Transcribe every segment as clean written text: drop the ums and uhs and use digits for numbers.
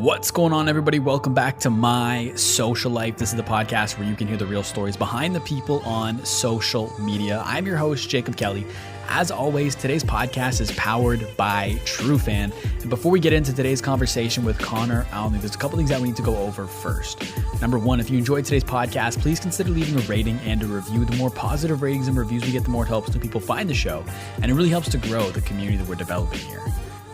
What's going on, everybody? Welcome back to My Social Life. This is the podcast where you can hear the real stories behind the people on social media. I'm your host, Jacob Kelly. As always, today's podcast is powered by TRUFAN. And before we get into today's conversation with Connor Alne, there's a couple things that we need to go over first. Number one, if you enjoyed today's podcast, please consider leaving a rating and a review. The more positive ratings and reviews we get, the more it helps new people find the show. And it really helps to grow the community that we're developing here.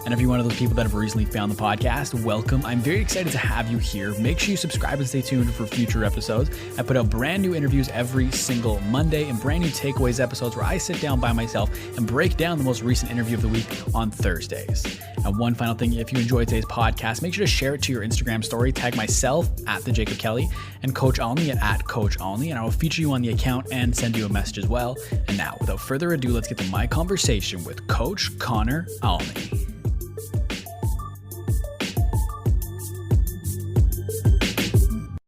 And if you're one of those people that have recently found the podcast, welcome. I'm very excited to have you here. Make sure you subscribe and stay tuned for future episodes. I put out brand new interviews every single Monday and brand new takeaways episodes where I sit down by myself and break down the most recent interview of the week on Thursdays. And one final thing, if you enjoyed today's podcast, make sure to share it to your Instagram story. Tag myself at the Jacob Kelly and Coach Alne at Coach Alne, and I will feature you on the account and send you a message as well. And now, without further ado, let's get to my conversation with Coach Connor Alne.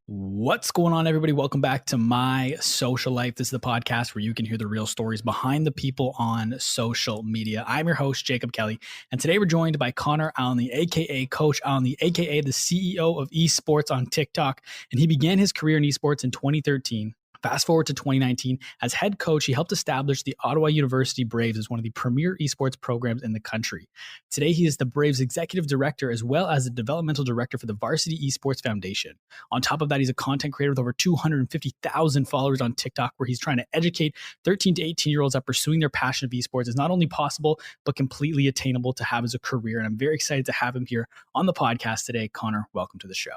What's going on, everybody? Welcome back to My Social Life. This is the podcast where you can hear the real stories behind the people on social media. I'm your host, Jacob Kelly, and today we're joined by Connor Alne, aka Coach Alne, aka the CEO of Esports on TikTok, and he began his career in esports in 2013. Fast forward to 2019, as head coach, he helped establish the Ottawa University Braves as one of the premier esports programs in the country. Today, he is the Braves executive director as well as the developmental director for the Varsity Esports Foundation. On top of that, he's a content creator with over 250,000 followers on TikTok, where he's trying to educate 13 to 18-year-olds that pursuing their passion of esports is not only possible, but completely attainable to have as a career. And I'm very excited to have him here on the podcast today. Connor, welcome to the show.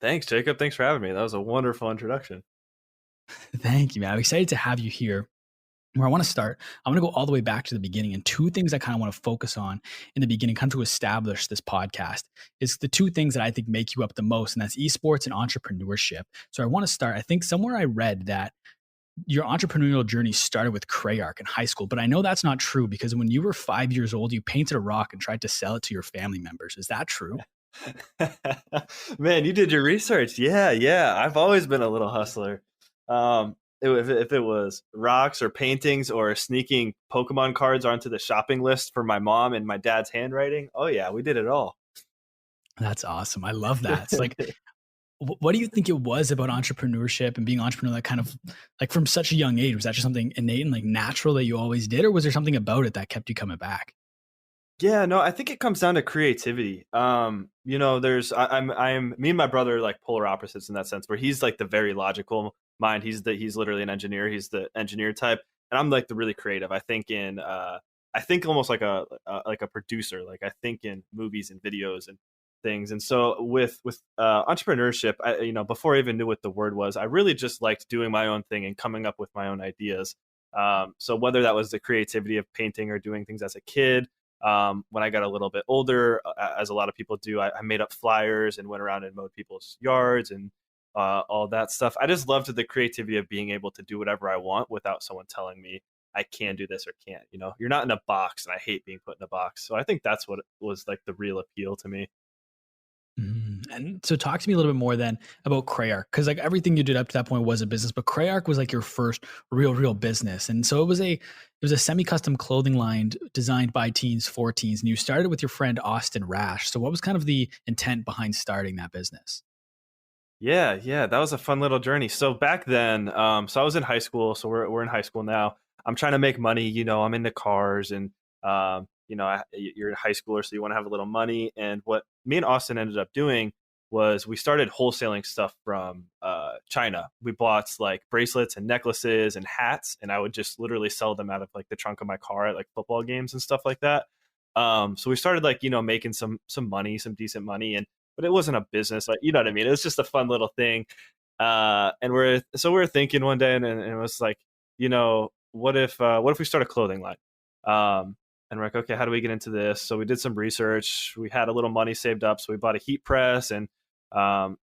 Thanks, Jacob. Thanks for having me. That was a wonderful introduction. Thank you, man. I'm excited to have you here. Where I want to start, I'm going to go all the way back to the beginning, and two things I kind of want to focus on in the beginning, kind of to establish this podcast, is the two things that I think make you up the most, and that's esports and entrepreneurship. So I want to start, I think somewhere I read that your entrepreneurial journey started with Crayark in high school, but I know that's not true because when you were 5 years old, you painted a rock and tried to sell it to your family members. Is that true? Man, you did your research. Yeah. I've always been a little hustler. If it was rocks or paintings or sneaking Pokemon cards onto the shopping list for my mom and my dad's handwriting, oh yeah, we did it all. That's awesome. I love that. It's like, what do you think it was about entrepreneurship and being an entrepreneur that kind of like from such a young age? Was that just something innate and like natural that you always did, or was there something about it that kept you coming back? Yeah, no, I think it comes down to creativity. I'm me and my brother like polar opposites in that sense, where he's like the very logical mind. He's literally an engineer. He's the engineer type, and I'm like the really creative. I think almost like a producer. Like I think in movies and videos and things. And so with entrepreneurship, before I even knew what the word was, I really just liked doing my own thing and coming up with my own ideas. So whether that was the creativity of painting or doing things as a kid. When I got a little bit older, as a lot of people do, I made up flyers and went around and mowed people's yards and all that stuff. I just loved the creativity of being able to do whatever I want without someone telling me I can do this or can't. You're not in a box, and I hate being put in a box. So I think that's what was like the real appeal to me. And so talk to me a little bit more then about Crayark, because like everything you did up to that point was a business, but Crayark was like your first real business. And so it was a semi-custom clothing line designed by teens for teens, and you started with your friend Austin Rash. So what was kind of the intent behind starting that business? Yeah, that was a fun little journey. So back then, so I was in high school. So we're in high school now. I'm trying to make money. I'm into cars, and you're a high schooler, so you want to have a little money. And what me and Austin ended up doing was we started wholesaling stuff from China. We bought like bracelets and necklaces and hats, and I would just literally sell them out of like the trunk of my car at like football games and stuff like that. So we started like, making some money, some decent money, but it wasn't a business, like, you know what I mean? It was just a fun little thing. And we were thinking one day, and it was like, what if we start a clothing line? And we're like, okay, how do we get into this? So we did some research. We had a little money saved up. So we bought a heat press and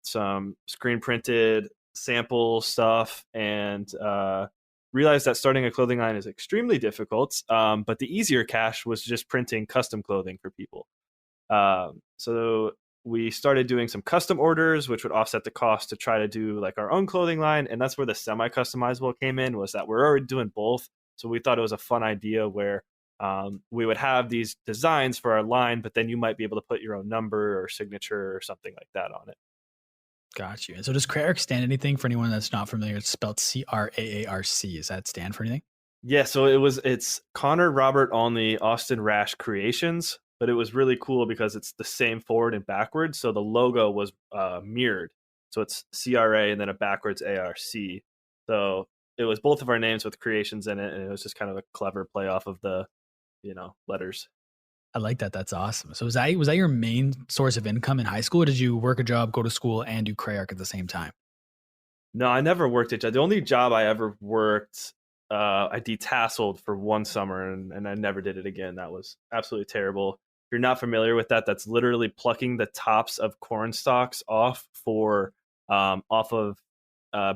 some screen printed sample stuff, and realized that starting a clothing line is extremely difficult. But the easier cash was just printing custom clothing for people. So we started doing some custom orders, which would offset the cost to try to do like our own clothing line. And that's where the semi-customizable came in, was that we're already doing both. So we thought it was a fun idea where we would have these designs for our line, but then you might be able to put your own number or signature or something like that on it. Got you. And so does CRAARC stand anything for anyone that's not familiar? It's spelled CRAARC. Does that stand for anything? Yeah, so it's Connor Robert Alne Austin Rash Creations, but it was really cool because it's the same forward and backwards. So the logo was mirrored. So it's CRA and then a backwards ARC. So it was both of our names with creations in it, and it was just kind of a clever play off of the, letters. I like that. That's awesome. So was that your main source of income in high school? Or did you work a job, go to school, and do CRAARC at the same time? No, I never worked at the only job I ever worked. I detasseled for one summer and I never did it again. That was absolutely terrible. If you're not familiar with that, that's literally plucking the tops of corn stalks off off of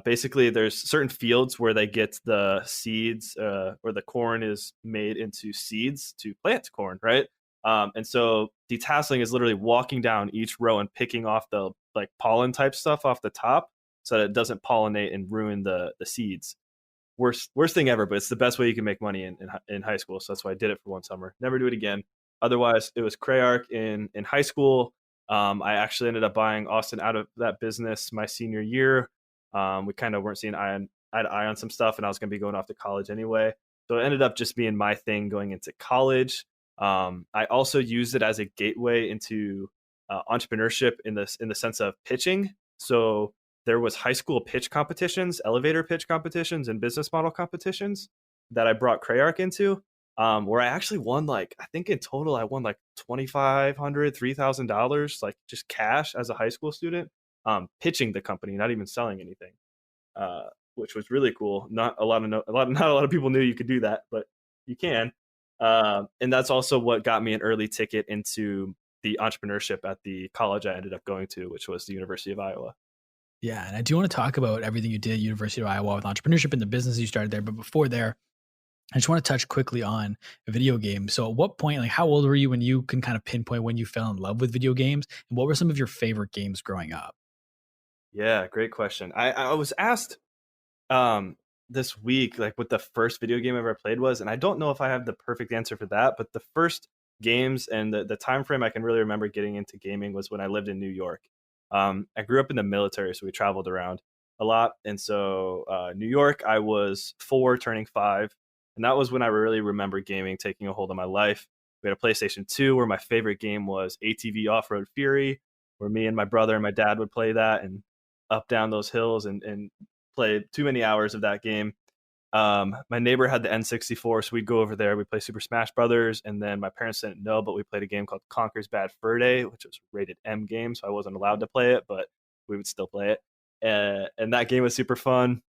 basically there's certain fields where they get the seeds where the corn is made into seeds to plant corn, right? And so detasseling is literally walking down each row and picking off the like pollen type stuff off the top so that it doesn't pollinate and ruin the seeds. Worst thing ever, but it's the best way you can make money in high school. So that's why I did it for one summer. Never do it again. Otherwise, it was CRAARC in high school. I actually ended up buying Austin out of that business my senior year. We kind of weren't seeing eye to eye on some stuff, and I was going to be going off to college anyway. So it ended up just being my thing going into college. I also used it as a gateway into entrepreneurship in the sense of pitching. So there was high school pitch competitions, elevator pitch competitions, and business model competitions that I brought CRAARC into, where I actually won I think in total I won like $2,500, $3,000, like just cash as a high school student, pitching the company, not even selling anything, which was really cool. Not a lot of people knew you could do that, but you can. And that's also what got me an early ticket into the entrepreneurship at the college I ended up going to, which was the University of Iowa. Yeah, and I do want to talk about everything you did at University of Iowa with entrepreneurship and the business you started there. But before there, I just want to touch quickly on video games. So at what point, like how old were you when you can kind of pinpoint when you fell in love with video games? And what were some of your favorite games growing up? Yeah, great question. I was asked this week like what the first video game I ever played was, and I don't know if I have the perfect answer for that, but the first games and the time frame I can really remember getting into gaming was when I lived in New York. I grew up in the military, so we traveled around a lot. And so New York, I was 4 turning 5. And that was when I really remember gaming taking a hold of my life. We had a PlayStation 2 where my favorite game was ATV Off-Road Fury, where me and my brother and my dad would play that and up down those hills and play too many hours of that game. My neighbor had the N64, so we'd go over there. We'd play Super Smash Brothers, and then my parents didn't know, but we played a game called Conker's Bad Fur Day, which was rated M game, so I wasn't allowed to play it, but we would still play it. And that game was super fun.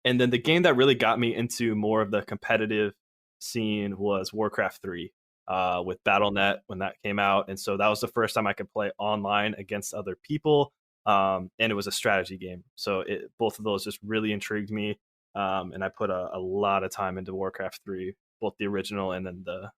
And then the game that really got me into more of the competitive scene was Warcraft 3 with Battle.net when that came out. And so that was the first time I could play online against other people, and it was a strategy game. So both of those just really intrigued me. And I put a lot of time into Warcraft 3, both the original and then the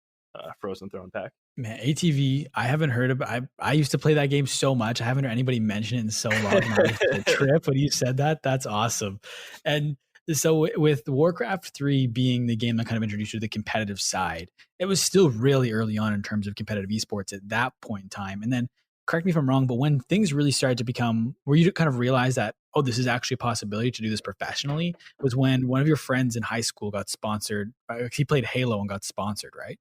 Frozen Throne pack. Man, ATV, I haven't heard of. I used to play that game so much. I haven't heard anybody mention it in so long. And I was a trip when you said that. That's awesome. And so with Warcraft 3 being the game that kind of introduced you to the competitive side, it was still really early on in terms of competitive esports at that point in time. And then correct me if I'm wrong, but when things really started to become where you kind of realize that, oh, this is actually a possibility to do this professionally, was when one of your friends in high school got sponsored. He played Halo and got sponsored, right?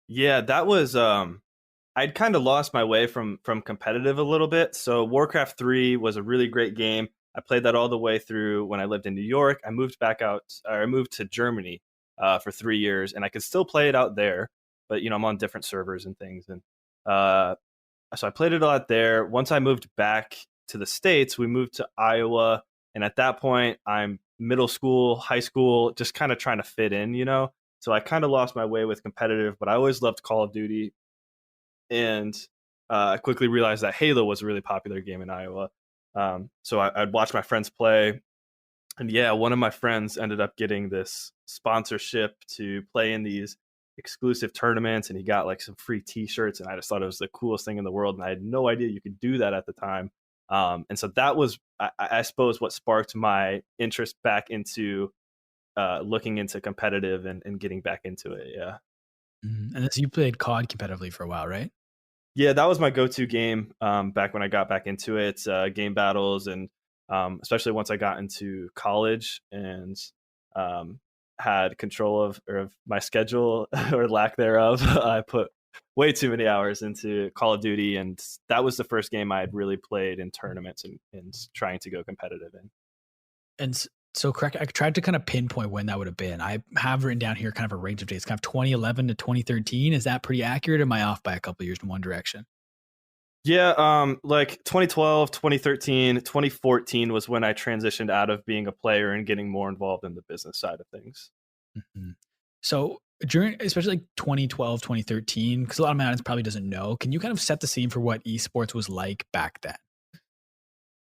Yeah, that was I'd kind of lost my way from competitive a little bit. So Warcraft 3 was a really great game. I played that all the way through when I lived in New York. I moved to Germany for 3 years, and I could still play it out there, but I'm on different servers and things. And so I played it a lot there. Once I moved back to the States, we moved to Iowa, and at that point, I'm middle school, high school, just kind of trying to fit in. So I kind of lost my way with competitive, but I always loved Call of Duty. And I quickly realized that Halo was a really popular game in Iowa. So I'd watch my friends play. And yeah, one of my friends ended up getting this sponsorship to play in these exclusive tournaments, and he got like some free t-shirts, and I just thought it was the coolest thing in the world. And I had no idea you could do that at the time. And so that was, I suppose, what sparked my interest back into looking into competitive and getting back into it. Yeah. And so you played COD competitively for a while, right? Yeah, that was my go-to game back when I got back into it. Game battles, and especially once I got into college and um, had control of my schedule or lack thereof. I put way too many hours into Call of Duty, and that was the first game I had really played in tournaments and trying to go competitive in. So correct. I tried to kind of pinpoint when that would have been. I have written down here kind of a range of dates, kind of 2011 to 2013. Is that pretty accurate? Or am I off by a couple of years in one direction? Yeah, like 2012, 2013, 2014 was when I transitioned out of being a player and getting more involved in the business side of things. Mm-hmm. So during, especially like 2012, 2013, because a lot of my audience probably doesn't know, can you kind of set the scene for what esports was like back then?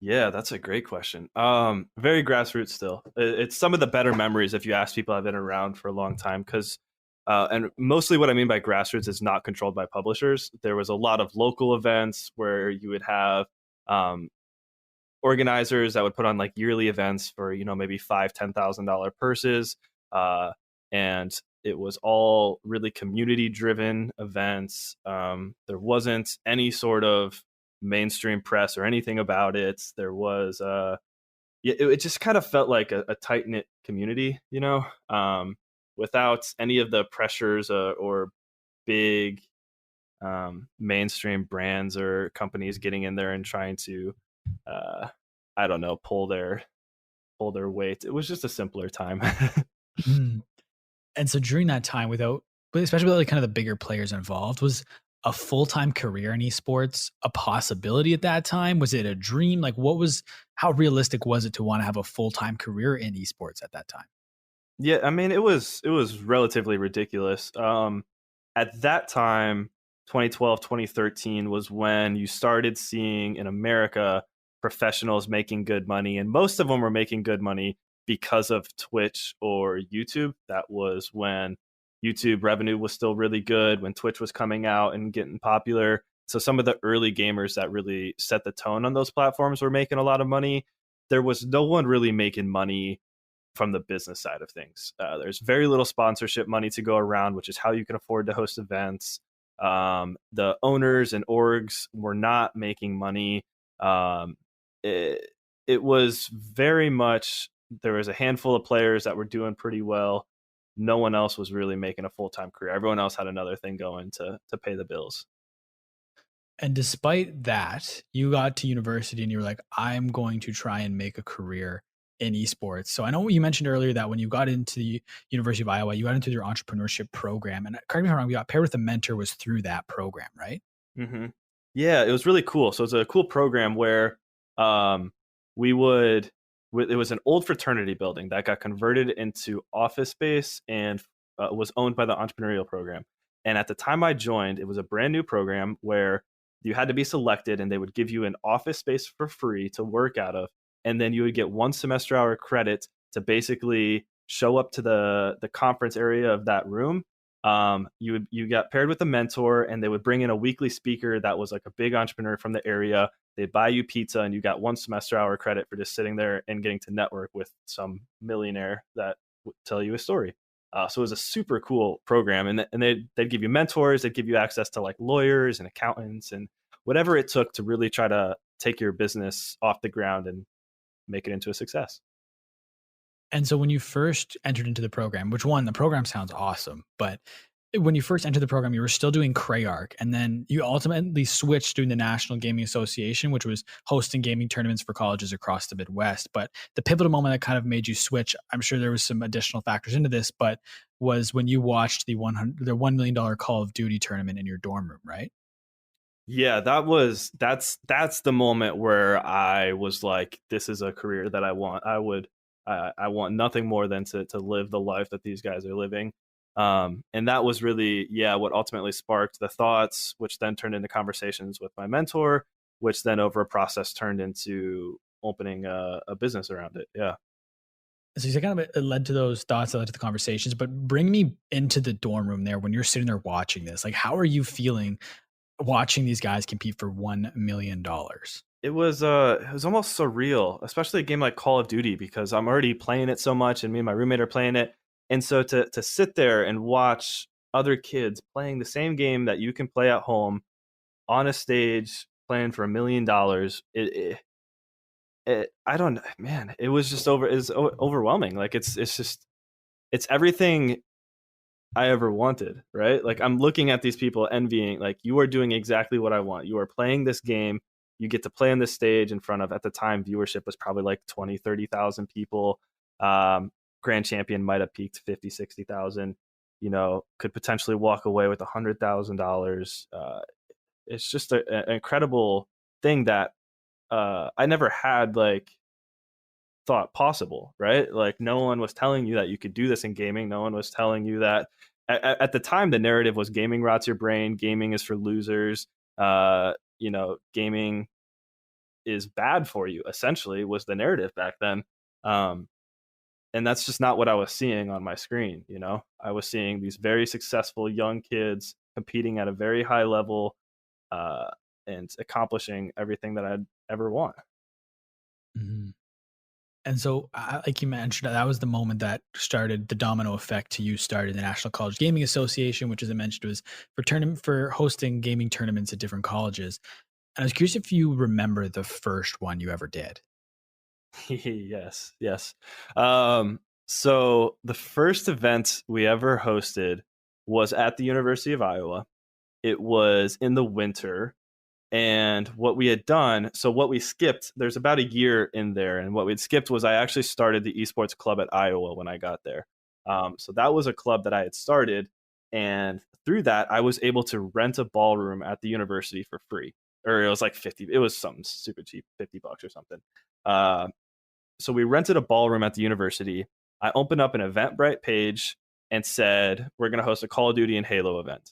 Yeah, that's a great question. Very grassroots still. It's some of the better memories if you ask people I've been around for a long time. Because, and mostly what I mean by grassroots is not controlled by publishers. There was a lot of local events where you would have um, organizers that would put on like yearly events for maybe $5,000-$10,000 purses, and it was all really community driven events. There wasn't any sort of mainstream press or anything about it. There was it just kind of felt like a tight knit community, without any of the pressures or big mainstream brands or companies getting in there and trying to uh, I don't know, pull their weight. It was just a simpler time. Mm. And so during that time, but especially with like kind of the bigger players involved, was a full time career in esports a possibility at that time? Was it a dream? Like, how realistic was it to want to have a full time career in esports at that time? Yeah, I mean, it was relatively ridiculous. At that time, 2012, 2013 was when you started seeing in America professionals making good money, and most of them were making good money because of Twitch or YouTube. That was when YouTube revenue was still really good, when Twitch was coming out and getting popular. So some of the early gamers that really set the tone on those platforms were making a lot of money. There was no one really making money from the business side of things. There's very little sponsorship money to go around, which is how you can afford to host events. The owners and orgs were not making money. Um, it was very much, there was a handful of players that were doing pretty well. No one else was really making a full-time career. Everyone else had another thing going to pay the bills. And despite that, you got to university and you were like, I'm going to try and make a career in esports. So I know you mentioned earlier that when you got into the University of Iowa, you got into their entrepreneurship program. And correct me if I'm wrong, you got paired with a mentor was through that program, right? hmm Yeah, it was really cool. So it's a cool program where um, we would. It was an old fraternity building that got converted into office space and was owned by the entrepreneurial program. And at the time I joined, it was a brand new program where you had to be selected, and they would give you an office space for free to work out of, and then you would get one semester hour credit to basically show up to the conference area of that room. You got paired with a mentor, and they would bring in a weekly speaker that was like a big entrepreneur from the area. They'd buy you pizza, and you got one semester hour credit for just sitting there and getting to network with some millionaire that would tell you a story. So it was a super cool program, and they'd give you mentors, they'd give you access to like lawyers and accountants and whatever it took to really try to take your business off the ground and make it into a success. And so when you first entered into the program, the program sounds awesome, but when you first entered the program, you were still doing Crayark, and then you ultimately switched doing the National Gaming Association, which was hosting gaming tournaments for colleges across the Midwest. But the pivotal moment that kind of made you switch, I'm sure there was some additional factors into this, but was when you watched the $1 million Call of Duty tournament in your dorm room, right? Yeah, that's the moment where I was like, this is a career that I want. I want nothing more than to live the life that these guys are living. And that was really, yeah, what ultimately sparked the thoughts, which then turned into conversations with my mentor, which then over a process turned into opening a business around it. Yeah. So you said kind of it led to those thoughts that led to the conversations, but bring me into the dorm room there when you're sitting there watching this. Like, how are you feeling watching these guys compete for $1 million? It was almost surreal, especially a game like Call of Duty, because I'm already playing it so much and me and my roommate are playing it. And so to sit there and watch other kids playing the same game that you can play at home on a stage playing for $1 million. I don't know, man. It was just overwhelming. Like it's just it's everything I ever wanted, right? Like I'm looking at these people envying, like you are doing exactly what I want. You are playing this game. You get to play on this stage in front of, at the time, viewership was probably like 20, 30,000 people. Um, Grand Champion might have peaked 50, 60,000, could potentially walk away with $100,000. It's just an incredible thing that I never had like thought possible, right? Like no one was telling you that you could do this in gaming. No one was telling you that at the time the narrative was gaming rots your brain. Gaming is for losers. Gaming is bad for you, essentially was the narrative back then. And that's just not what I was seeing on my screen. I was seeing these very successful young kids competing at a very high level, and accomplishing everything that I'd ever want. Mm-hmm. And so, like you mentioned, that was the moment that started the domino effect to you started the National College Gaming Association, which, as I mentioned, was for hosting gaming tournaments at different colleges. And I was curious if you remember the first one you ever did. Yes. So the first event we ever hosted was at the University of Iowa. It was in the winter. And what we had done, so what we skipped, there's about a year in there. And what we'd skipped was I actually started the Esports club at Iowa when I got there. So that was a club that I had started. And through that, I was able to rent a ballroom at the university for free. Or it was like 50, it was something super cheap, $50 or something. So we rented a ballroom at the university. I opened up an Eventbrite page and said, we're going to host a Call of Duty and Halo event.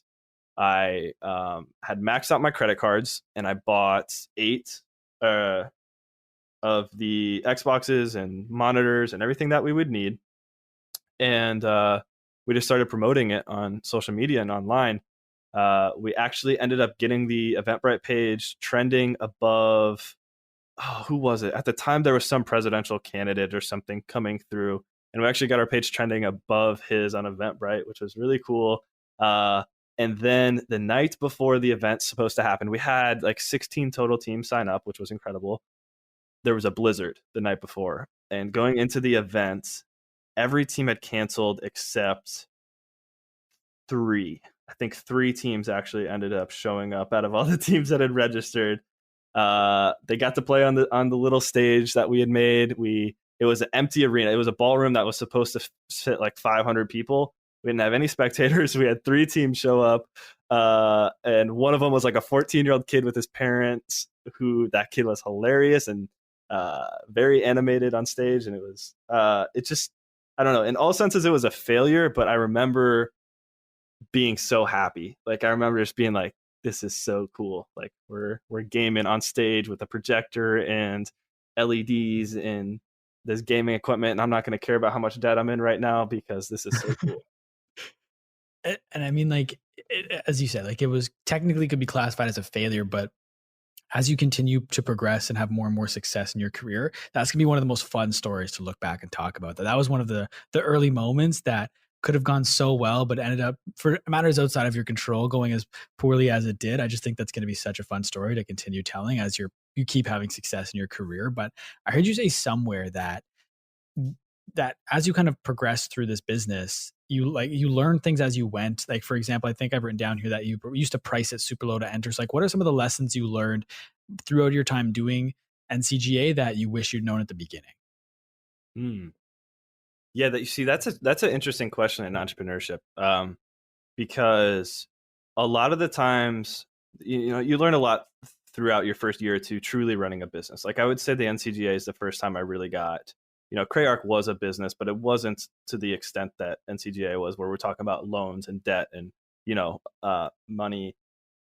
I had maxed out my credit cards and I bought 8 of the Xboxes and monitors and everything that we would need. And we just started promoting it on social media and online. We actually ended up getting the Eventbrite page trending above, who was it? At the time, there was some presidential candidate or something coming through. And we actually got our page trending above his on Eventbrite, which was really cool. And then the night before the event's supposed to happen, we had like 16 total teams sign up, which was incredible. There was a blizzard the night before. And going into the event, every team had canceled except 3. I think 3 teams actually ended up showing up out of all the teams that had registered. They got to play on the little stage that we had made. It was an empty arena. It was a ballroom that was supposed to fit like 500 people. We didn't have any spectators. We had 3 teams show up. And one of them was like a 14-year-old kid with his parents, that kid was hilarious and very animated on stage. And it just, I don't know, in all senses, it was a failure, but I remember being so happy. Like, I remember just being like, this is so cool. Like we're gaming on stage with a projector and LEDs and this gaming equipment. And I'm not going to care about how much debt I'm in right now because this is so cool. And I mean, like, as you said, like it was technically could be classified as a failure, but as you continue to progress and have more and more success in your career, that's gonna be one of the most fun stories to look back and talk about. That was one of the early moments that could have gone so well, but ended up, for matters outside of your control, going as poorly as it did. I just think that's going to be such a fun story to continue telling as you keep having success in your career. But I heard you say somewhere that as you kind of progress through this business, you learn things as you went. Like, for example, I think I've written down here that you used to price it super low to enter. So like, what are some of the lessons you learned throughout your time doing NCGA that you wish you'd known at the beginning? Yeah, that you see, that's an interesting question in entrepreneurship, because a lot of the times, you learn a lot throughout your first year or two truly running a business. Like I would say the NCGA is the first time I really got, Crayark was a business, but it wasn't to the extent that NCGA was, where we're talking about loans and debt and, money.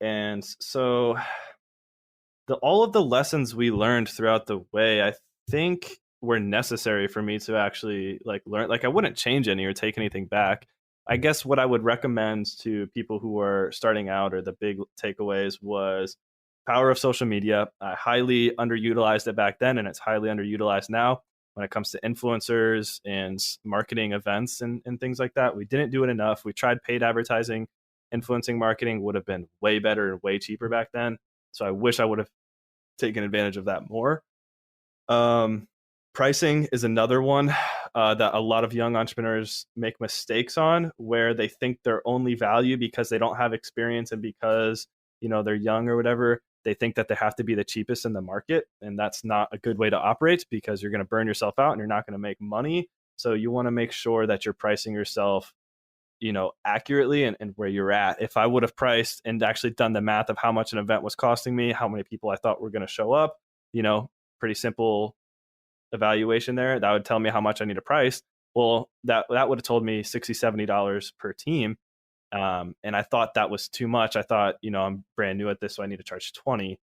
And so all of the lessons we learned throughout the way, I think were necessary for me to actually learn. Like I wouldn't change any or take anything back. I guess what I would recommend to people who are starting out, or the big takeaways, was power of social media. I highly underutilized it back then, and it's highly underutilized now. when it comes to influencers and marketing events and things like that. We didn't do it enough. We tried paid advertising. Influencing marketing would have been way better and way cheaper back then. So I wish I would have taken advantage of that more. Pricing is another one that a lot of young entrepreneurs make mistakes on, where they think their only value because they don't have experience and because, you know, they're young or whatever, they think that they have to be the cheapest in the market. And that's not a good way to operate, because you're going to burn yourself out and you're not going to make money. So you want to make sure that you're pricing yourself, you know, accurately and where you're at. If I would have priced and actually done the math of how much an event was costing me, how many people I thought were going to show up, you know, pretty simple evaluation there, that would tell me how much I need to price. Well, that would have told me $60-$70 per team. And I thought that was too much. I thought, you know, I'm brand new at this, so I need to charge 20,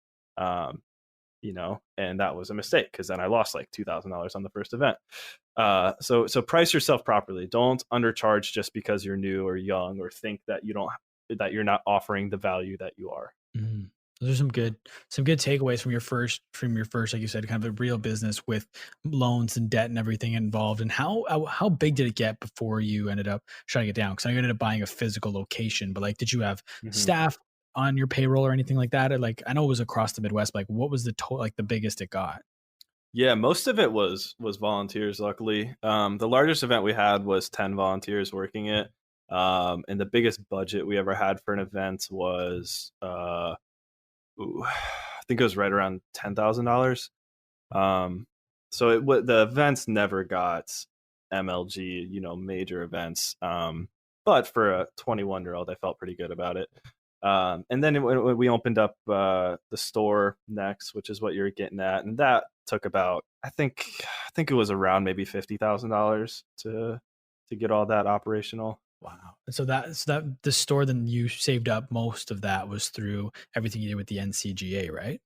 you know, and that was a mistake, because then I lost like $2,000 on the first event. So price yourself properly. Don't undercharge just because you're new or young, or think that you're not offering the value that you are. Mm. Those are some good takeaways from your first, like you said, kind of a real business with loans and debt and everything involved. And how big did it get before you ended up shutting it down? Because I ended up buying a physical location, but like, did you have staff on your payroll or anything like that? Or like, I know it was across the Midwest, but like, what was the like the biggest it got? Yeah, most of it was volunteers, luckily. The largest event we had was 10 volunteers working it. And the biggest budget we ever had for an event was I think it was right around $10,000. So the events never got MLG, you know, major events. But for a 21-year-old, I felt pretty good about it. And then when we opened up the store next, which is what you're getting at, and that took about, I think it was around maybe $50,000 to get all that operational. Wow. And so that the store, then you saved up most of that was through everything you did with the NCGA, right?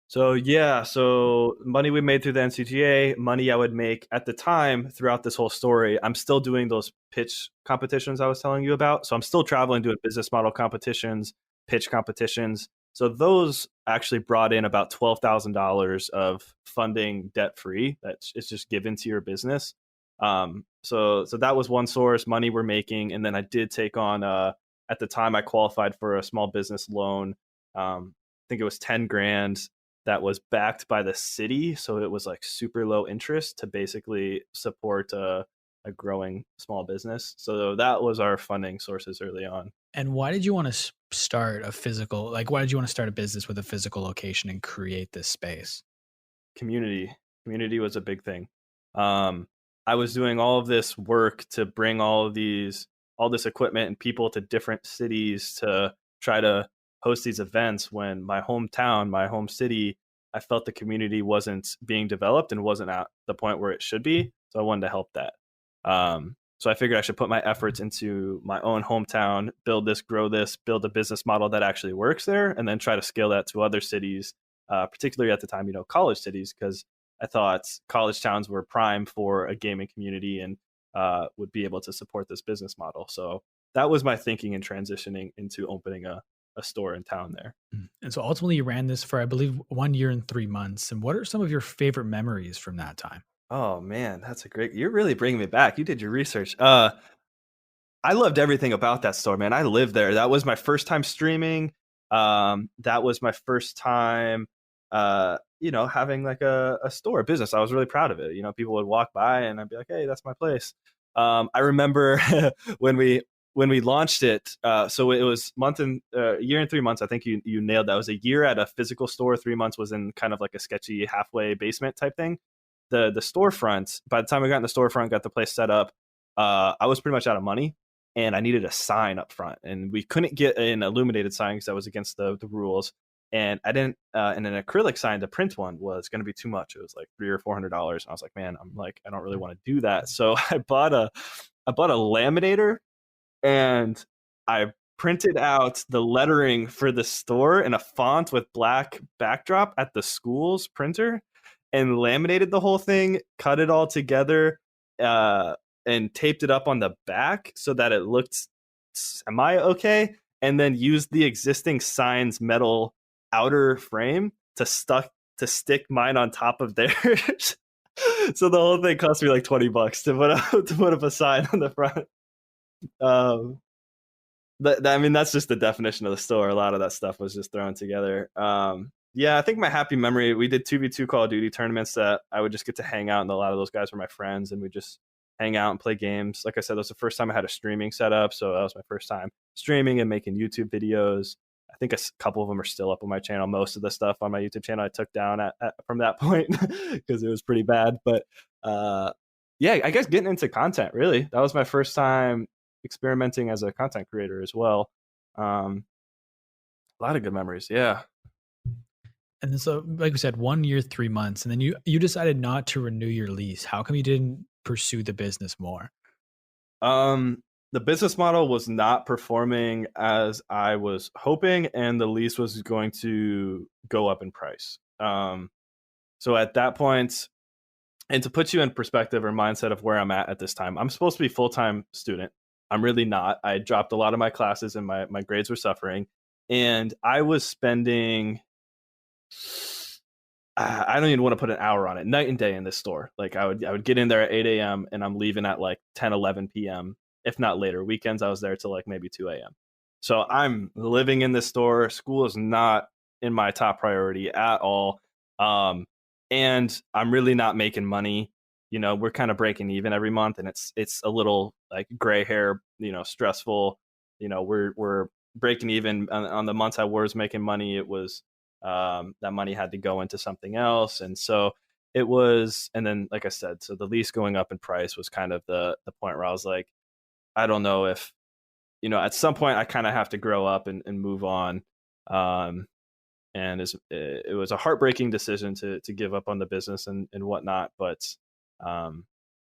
So yeah, so money we made through the NCGA, money I would make at the time throughout this whole story. I'm still doing those pitch competitions I was telling you about. So I'm still traveling, doing business model competitions, pitch competitions. So those actually brought in about $12,000 of funding debt free. It's just given to your business. So that was one source, money we're making. And then I did take on, at the time I qualified for a small business loan. I think it was 10 grand that was backed by the city. So it was like super low interest to basically support a growing small business. So that was our funding sources early on. And why did you want to start why did you want to start a business with a physical location and create this space? Community was a big thing. I was doing all of this work to bring all this equipment and people to different cities to try to host these events, when my hometown, my home city, I felt the community wasn't being developed and wasn't at the point where it should be. So I wanted to help that. So I figured I should put my efforts into my own hometown, build this, grow this, build a business model that actually works there, and then try to scale that to other cities, particularly at the time, you know, college cities, because I thought college towns were prime for a gaming community and would be able to support this business model. So that was my thinking in transitioning into opening a store in town there. And so ultimately you ran this for, I believe, 1 year and 3 months. And what are some of your favorite memories from that time? Oh man, you're really bringing me back. You did your research. I loved everything about that store, man. I lived there. That was my first time streaming. That was my first time, you know, having like a store, a business. I was really proud of it. You know, people would walk by and I'd be like, hey, that's my place. I remember when we launched it. So it was year and 3 months. I think you nailed that. It was a year at a physical store. 3 months was in kind of like a sketchy halfway basement type thing. The storefront, by the time I got in the storefront, got the place set up, I was pretty much out of money. And I needed a sign up front, and we couldn't get an illuminated sign because that was against the rules. And I didn't, and an acrylic sign to print one was going to be too much. It was like $300 or $400. And I was like, man, I don't really want to do that. So I bought a laminator, and I printed out the lettering for the store in a font with black backdrop at the school's printer, and laminated the whole thing, cut it all together, and taped it up on the back so that it looked semi-okay, and then used the existing sign's metal outer frame to stick mine on top of theirs. So the whole thing cost me like $20 to put up a sign on the front. Um, I mean, that's just the definition of the store. A lot of that stuff was just thrown together. Yeah, I think my happy memory, we did 2v2 Call of Duty tournaments that I would just get to hang out, and a lot of those guys were my friends, and we just hang out and play games. Like I said, that was the first time I had a streaming setup, so that was my first time streaming and making YouTube videos. I think a couple of them are still up on my channel. Most of the stuff on my YouTube channel I took down from that point because it was pretty bad. But yeah, I guess getting into content, really. That was my first time experimenting as a content creator as well. A lot of good memories. Yeah. And then so, like we said, 1 year, 3 months, and then you decided not to renew your lease. How come you didn't pursue the business more? The business model was not performing as I was hoping, and the lease was going to go up in price. So at that point, and to put you in perspective or mindset of where I'm at this time, I'm supposed to be a full-time student. I'm really not. I dropped a lot of my classes and my grades were suffering. And I was spending, I don't even want to put an hour on it, night and day in this store. Like I would get in there at 8 a.m. and I'm leaving at like 10, 11 p.m., if not later. Weekends, I was there till like maybe 2 a.m. So I'm living in this store. School is not in my top priority at all. And I'm really not making money. You know, we're kind of breaking even every month, and it's a little like gray hair, stressful. We're breaking even on the months I was making money. It was that money had to go into something else, and so it was. And then, like I said, so the lease going up in price was kind of the point where I was like, I don't know if, at some point I kind of have to grow up and move on. And it was a heartbreaking decision to give up on the business and whatnot, but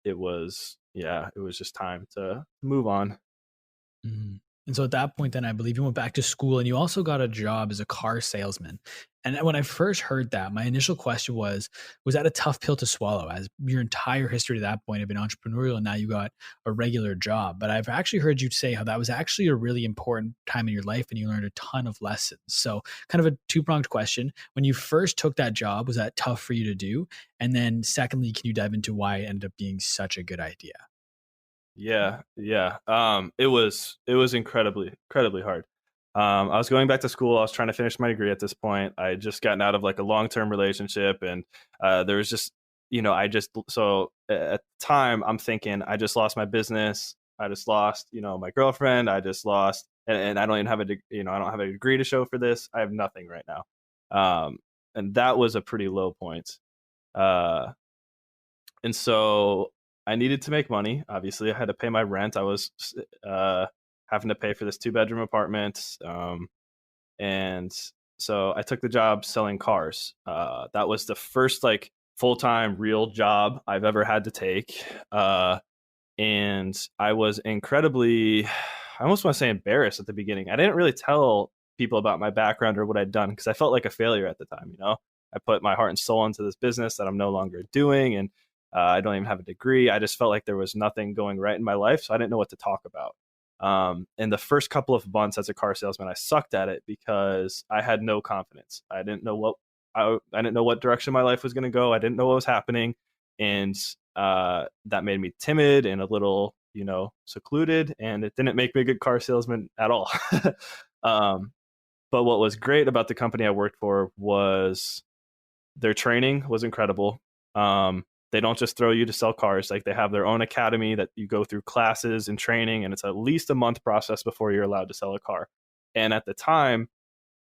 it was just time to move on. Mm-hmm. And so at that point, then I believe you went back to school and you also got a job as a car salesman. And when I first heard that, my initial question was that a tough pill to swallow, as your entire history to that point had been entrepreneurial and now you got a regular job? But I've actually heard you say how that was actually a really important time in your life and you learned a ton of lessons. So kind of a two-pronged question. When you first took that job, was that tough for you to do? And then secondly, can you dive into why it ended up being such a good idea? Yeah. It was incredibly hard. I was going back to school. I was trying to finish my degree at this point. I had just gotten out of like a long-term relationship, and there was just, so at the time I'm thinking I just lost my business. I just lost, my girlfriend. I just lost, and I don't even have I don't have a degree to show for this. I have nothing right now. And that was a pretty low point. And so I needed to make money. Obviously, I had to pay my rent. I was having to pay for this 2-bedroom apartment. And so I took the job selling cars. That was the first like full-time real job I've ever had to take. And I was incredibly, I almost want to say embarrassed at the beginning. I didn't really tell people about my background or what I'd done because I felt like a failure at the time. I put my heart and soul into this business that I'm no longer doing. And I don't even have a degree. I just felt like there was nothing going right in my life. So I didn't know what to talk about. And the first couple of months as a car salesman, I sucked at it because I had no confidence. I didn't know what direction my life was going to go. I didn't know what was happening. And that made me timid and a little, secluded. And it didn't make me a good car salesman at all. But what was great about the company I worked for was their training was incredible. They don't just throw you to sell cars. Like they have their own academy that you go through classes and training, and it's at least a month process before you're allowed to sell a car. And at the time,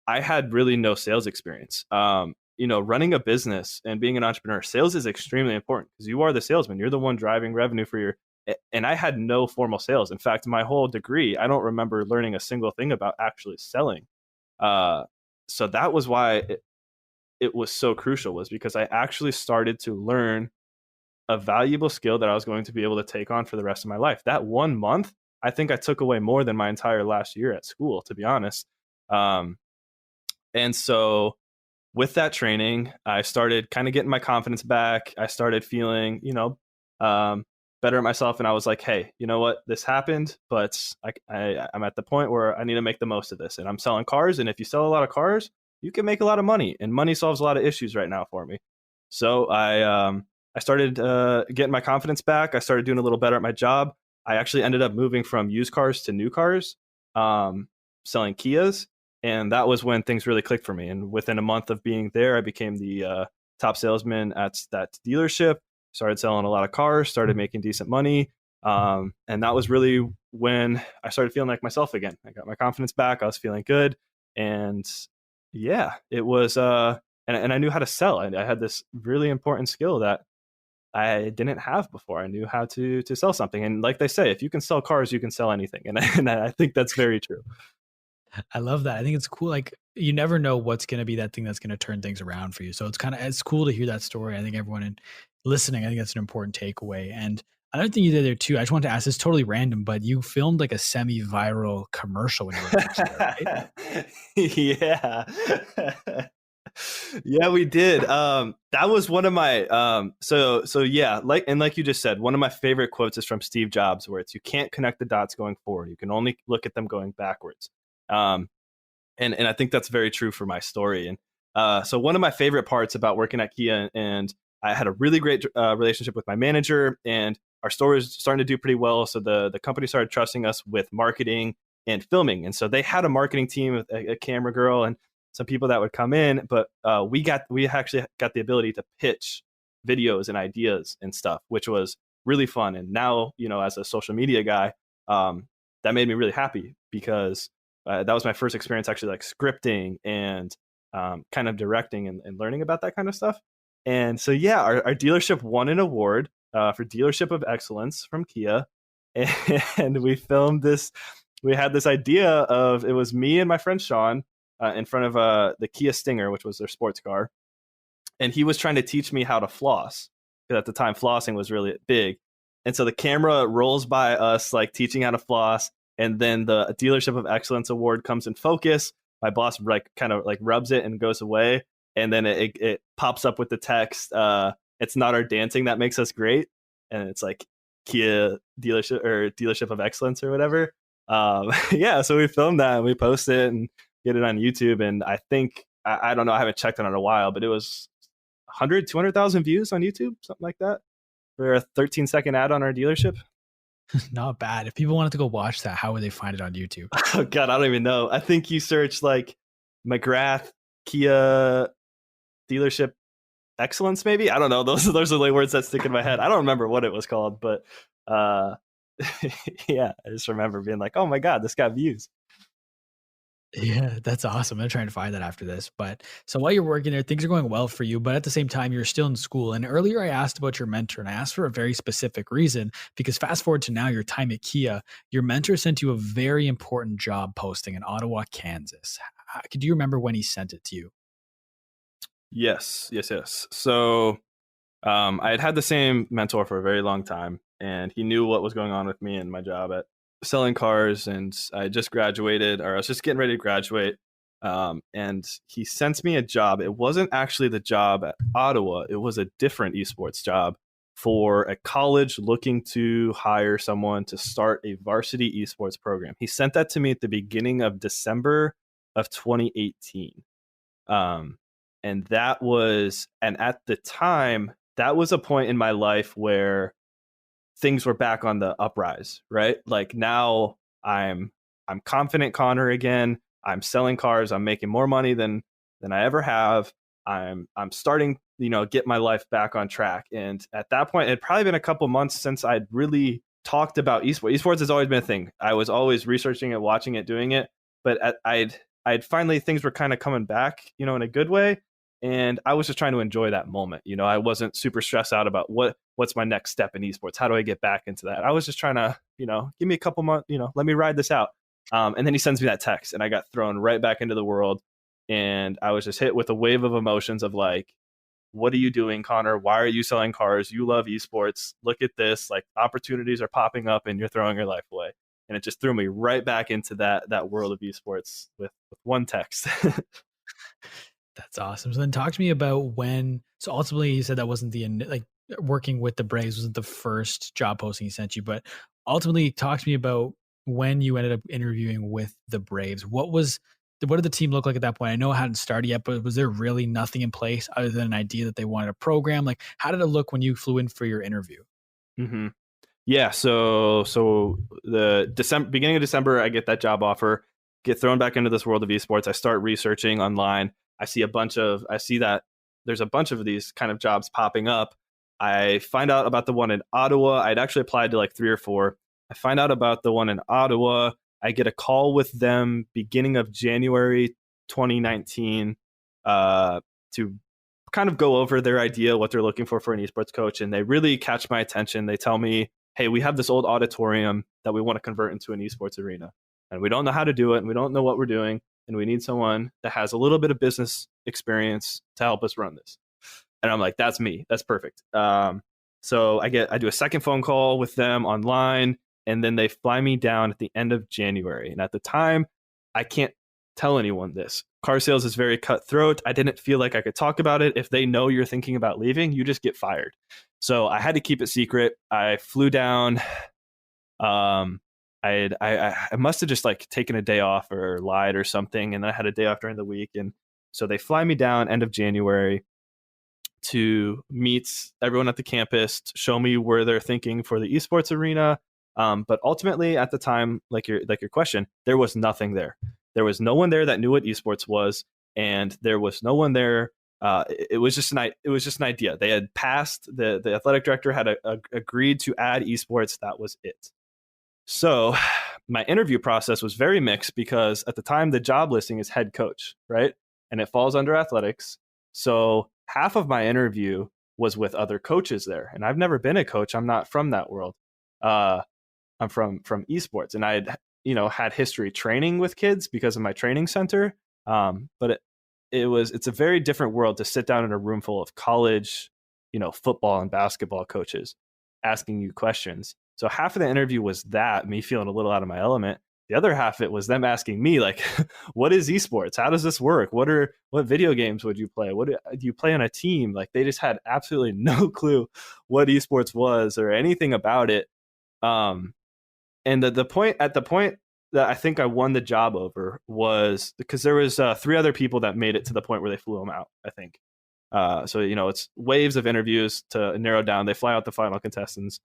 I had really no sales experience. Running a business and being an entrepreneur, sales is extremely important because you are the salesman. You're the one driving revenue and I had no formal sales. In fact, my whole degree, I don't remember learning a single thing about actually selling. So that was why it was so crucial, was because I actually started to learn a valuable skill that I was going to be able to take on for the rest of my life. That 1 month, I think I took away more than my entire last year at school, to be honest. And so with that training, I started kind of getting my confidence back. I started feeling, better at myself. And I was like, hey, you know what? This happened, but I'm at the point where I need to make the most of this. And I'm selling cars. And if you sell a lot of cars, you can make a lot of money. And money solves a lot of issues right now for me. So I I started getting my confidence back. I started doing a little better at my job. I actually ended up moving from used cars to new cars, selling Kias. And that was when things really clicked for me. And within a month of being there, I became the top salesman at that dealership, started selling a lot of cars, started making decent money. And that was really when I started feeling like myself again. I got my confidence back. I was feeling good. And yeah, it was, and I knew how to sell. I had this really important skill that I didn't have before. I knew how to sell something. And like they say, if you can sell cars, you can sell anything. And I think that's very true. I love that. I think it's cool. Like you never know what's going to be that thing that's going to turn things around for you. So it's cool to hear that story. I think everyone listening, I think that's an important takeaway. And another thing you did there too, I just want to ask, this totally random, but you filmed like a semi-viral commercial when you were there, right? Yeah. Yeah, we did. That was one of my so yeah, like you just said, one of my favorite quotes is from Steve Jobs, where it's, you can't connect the dots going forward, you can only look at them going backwards. And I think that's very true for my story. And so one of my favorite parts about working at Kia, and I had a really great relationship with my manager, and our store was starting to do pretty well. So the company started trusting us with marketing and filming. And so they had a marketing team with a camera girl and some people that would come in, but we actually got the ability to pitch videos and ideas and stuff, which was really fun. And now, as a social media guy, that made me really happy, because that was my first experience actually like scripting and kind of directing and learning about that kind of stuff. And so, yeah, our dealership won an award for Dealership of Excellence from Kia. And we filmed this. We had this idea of, it was me and my friend Sean in front of the Kia Stinger, which was their sports car. And he was trying to teach me how to floss, because at the time flossing was really big. And so the camera rolls by us like teaching how to floss. And then the Dealership of Excellence award comes in focus. My boss like kind of like rubs it and goes away. And then it pops up with the text, it's not our dancing that makes us great. And it's like Kia Dealership of Excellence or whatever. Yeah, so we filmed that and we post it and get it on YouTube. And I think, I don't know, I haven't checked it in a while, but it was 200,000 views on YouTube, something like that, for a 13-second ad on our dealership. Not bad. If people wanted to go watch that, how would they find it on YouTube? Oh God, I don't even know. I think you search like McGrath Kia Dealership Excellence, maybe. I don't know. Those are the words that stick in my head. I don't remember what it was called, but yeah, I just remember being like, oh my God, this got views. Yeah, that's awesome. I'm trying to find that after this. But so while you're working there, things are going well for you, but at the same time, you're still in school. And earlier I asked about your mentor, and I asked for a very specific reason, because fast forward to now, your time at Kia, your mentor sent you a very important job posting in Ottawa, Kansas. Could you remember when he sent it to you? Yes. So I had the same mentor for a very long time, and he knew what was going on with me and my job at selling cars. And I just graduated, or I was just getting ready to graduate. And he sent me a job. It wasn't actually the job at Ottawa. It was a different esports job for a college looking to hire someone to start a varsity esports program. He sent that to me at the beginning of December of 2018. And at the time, that was a point in my life where things were back on the uprise, right? Like now I'm confident Connor again. I'm selling cars. I'm making more money than I ever have. I'm starting, get my life back on track. And at that point, it had probably been a couple months since I'd really talked about esports. Esports has always been a thing. I was always researching it, watching it, doing it. But I'd finally, things were kind of coming back, in a good way. And I was just trying to enjoy that moment. I wasn't super stressed out about what's my next step in esports. How do I get back into that? I was just trying to, give me a couple months, let me ride this out. And then he sends me that text, and I got thrown right back into the world. And I was just hit with a wave of emotions of like, what are you doing, Connor? Why are you selling cars? You love esports. Look at this. Like, opportunities are popping up and you're throwing your life away. And it just threw me right back into that world of esports with one text. That's awesome. So then talk to me about so ultimately you said that wasn't working with the Braves wasn't the first job posting he sent you, but ultimately talk to me about when you ended up interviewing with the Braves. What was what did the team look like at that point? I know it hadn't started yet, but was there really nothing in place other than an idea that they wanted a program? Like, how did it look when you flew in for your interview? Mm-hmm. Yeah, so the beginning of December, I get that job offer, get thrown back into this world of esports. I start researching online. I see that there's a bunch of these kind of jobs popping up. I find out about the one in Ottawa. I'd actually applied to like 3 or 4. I find out about the one in Ottawa. I get a call with them beginning of January 2019 to kind of go over their idea, what they're looking for an esports coach, and they really catch my attention. They tell me, hey, we have this old auditorium that we want to convert into an esports arena, and we don't know how to do it, and we don't know what we're doing, and we need someone that has a little bit of business experience to help us run this. And I'm like, that's me. That's perfect. So I do a second phone call with them online, and then they fly me down at the end of January. And at the time, I can't tell anyone this. Car sales is very cutthroat. I didn't feel like I could talk about it. If they know you're thinking about leaving, you just get fired. So I had to keep it secret. I flew down. I must have just like taken a day off or lied or something, and then I had a day off during the week. And so they fly me down end of January to meet everyone at the campus, to show me where they're thinking for the esports arena. But ultimately, at the time, like your question, there was nothing there. There was no one there that knew what esports was, and there was no one there. It was just an idea. They had passed the athletic director had agreed to add esports. That was it. So my interview process was very mixed because at the time the job listing is head coach, right? And it falls under athletics. So half of my interview was with other coaches there, and I've never been a coach. I'm not from that world. I'm from esports, and I had history training with kids because of my training center. But it's a very different world to sit down in a room full of college, football and basketball coaches asking you questions. So half of the interview was that, me feeling a little out of my element. The other half of it was them asking me, like, what is esports? How does this work? What video games would you play? What do you play on a team? Like, they just had absolutely no clue what esports was or anything about it. And the point that I think I won the job over was because there was 3 other people that made it to the point where they flew them out, I think. So, it's waves of interviews to narrow down. They fly out the final contestants.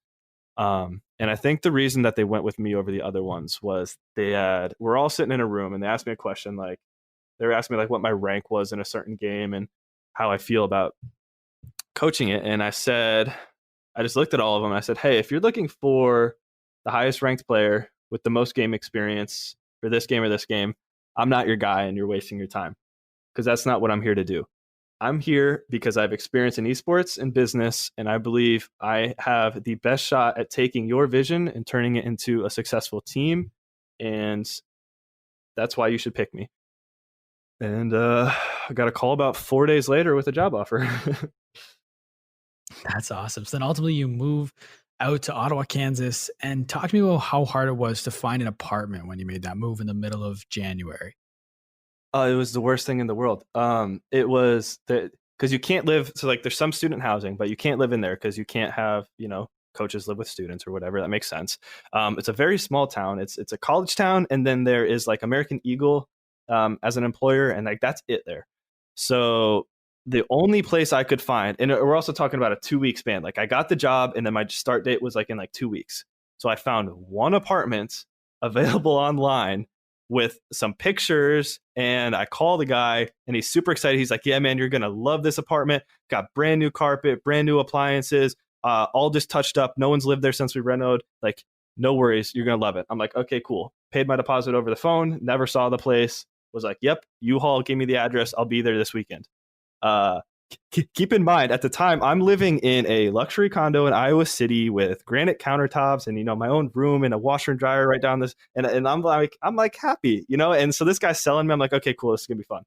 And I think the reason that they went with me over the other ones was we're all sitting in a room and they asked me a question. Like, they were asking me like what my rank was in a certain game and how I feel about coaching it. And I just looked at all of them. I said, hey, if you're looking for the highest ranked player with the most game experience for this game or this game, I'm not your guy and you're wasting your time, because that's not what I'm here to do. I'm here because I've experience in esports and business, and I believe I have the best shot at taking your vision and turning it into a successful team, and that's why you should pick me. And I got a call about 4 days later with a job offer. That's awesome. So then ultimately you move out to Ottawa, Kansas, and talk to me about how hard it was to find an apartment when you made that move in the middle of January. It was the worst thing in the world. It was because you can't live. So like, there's some student housing, but you can't live in there because you can't have, coaches live with students or whatever. That makes sense. It's a very small town. It's a college town, and then there is like American Eagle as an employer, and like that's it there. So the only place I could find, and we're also talking about a 2-week span. Like, I got the job, and then my start date was like in like 2 weeks. So I found one apartment available online with some pictures, and I call the guy and he's super excited. He's like, yeah, man, you're going to love this apartment. Got brand new carpet, brand new appliances, all just touched up. No one's lived there since we renoed. Like, no worries. You're going to love it. I'm like, okay, cool. Paid my deposit over the phone. Never saw the place. Was like, yep, U-Haul, give me the address. I'll be there this weekend. Keep in mind, at the time, I'm living in a luxury condo in Iowa City with granite countertops and, my own room and a washer and dryer right down this. And I'm like happy, and so this guy's selling me. I'm like, okay, cool. This is going to be fun.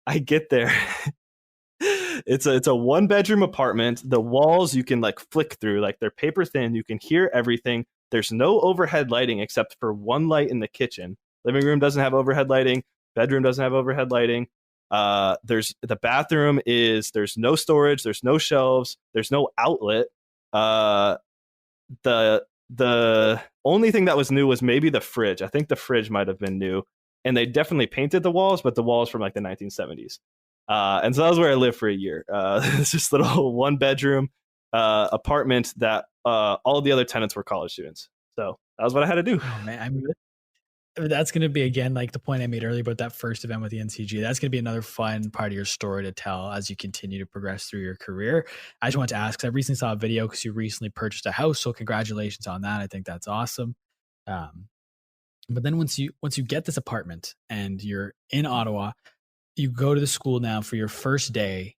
I get there. It's a 1-bedroom apartment. The walls you can like flick through, like they're paper thin. You can hear everything. There's no overhead lighting except for one light in the kitchen. Living room doesn't have overhead lighting. Bedroom doesn't have overhead lighting. There's the bathroom there's no storage, there's no shelves, there's no outlet. The only thing that was new was maybe the fridge. I think the fridge might have been new. and they definitely painted the walls, but the walls from like the 1970s. And so that was where I lived for a year. It's just a little 1-bedroom apartment that all of the other tenants were college students. So that was what I had to do. Oh man, I mean, that's going to be, again, like the point I made earlier about that first event with the NCG. That's going to be another fun part of your story to tell as you continue to progress through your career. I just want to ask, because I recently saw a video because you recently purchased a house. So congratulations on that. I think that's awesome. But then once you get this apartment and you're in Ottawa, you go to the school now for your first day.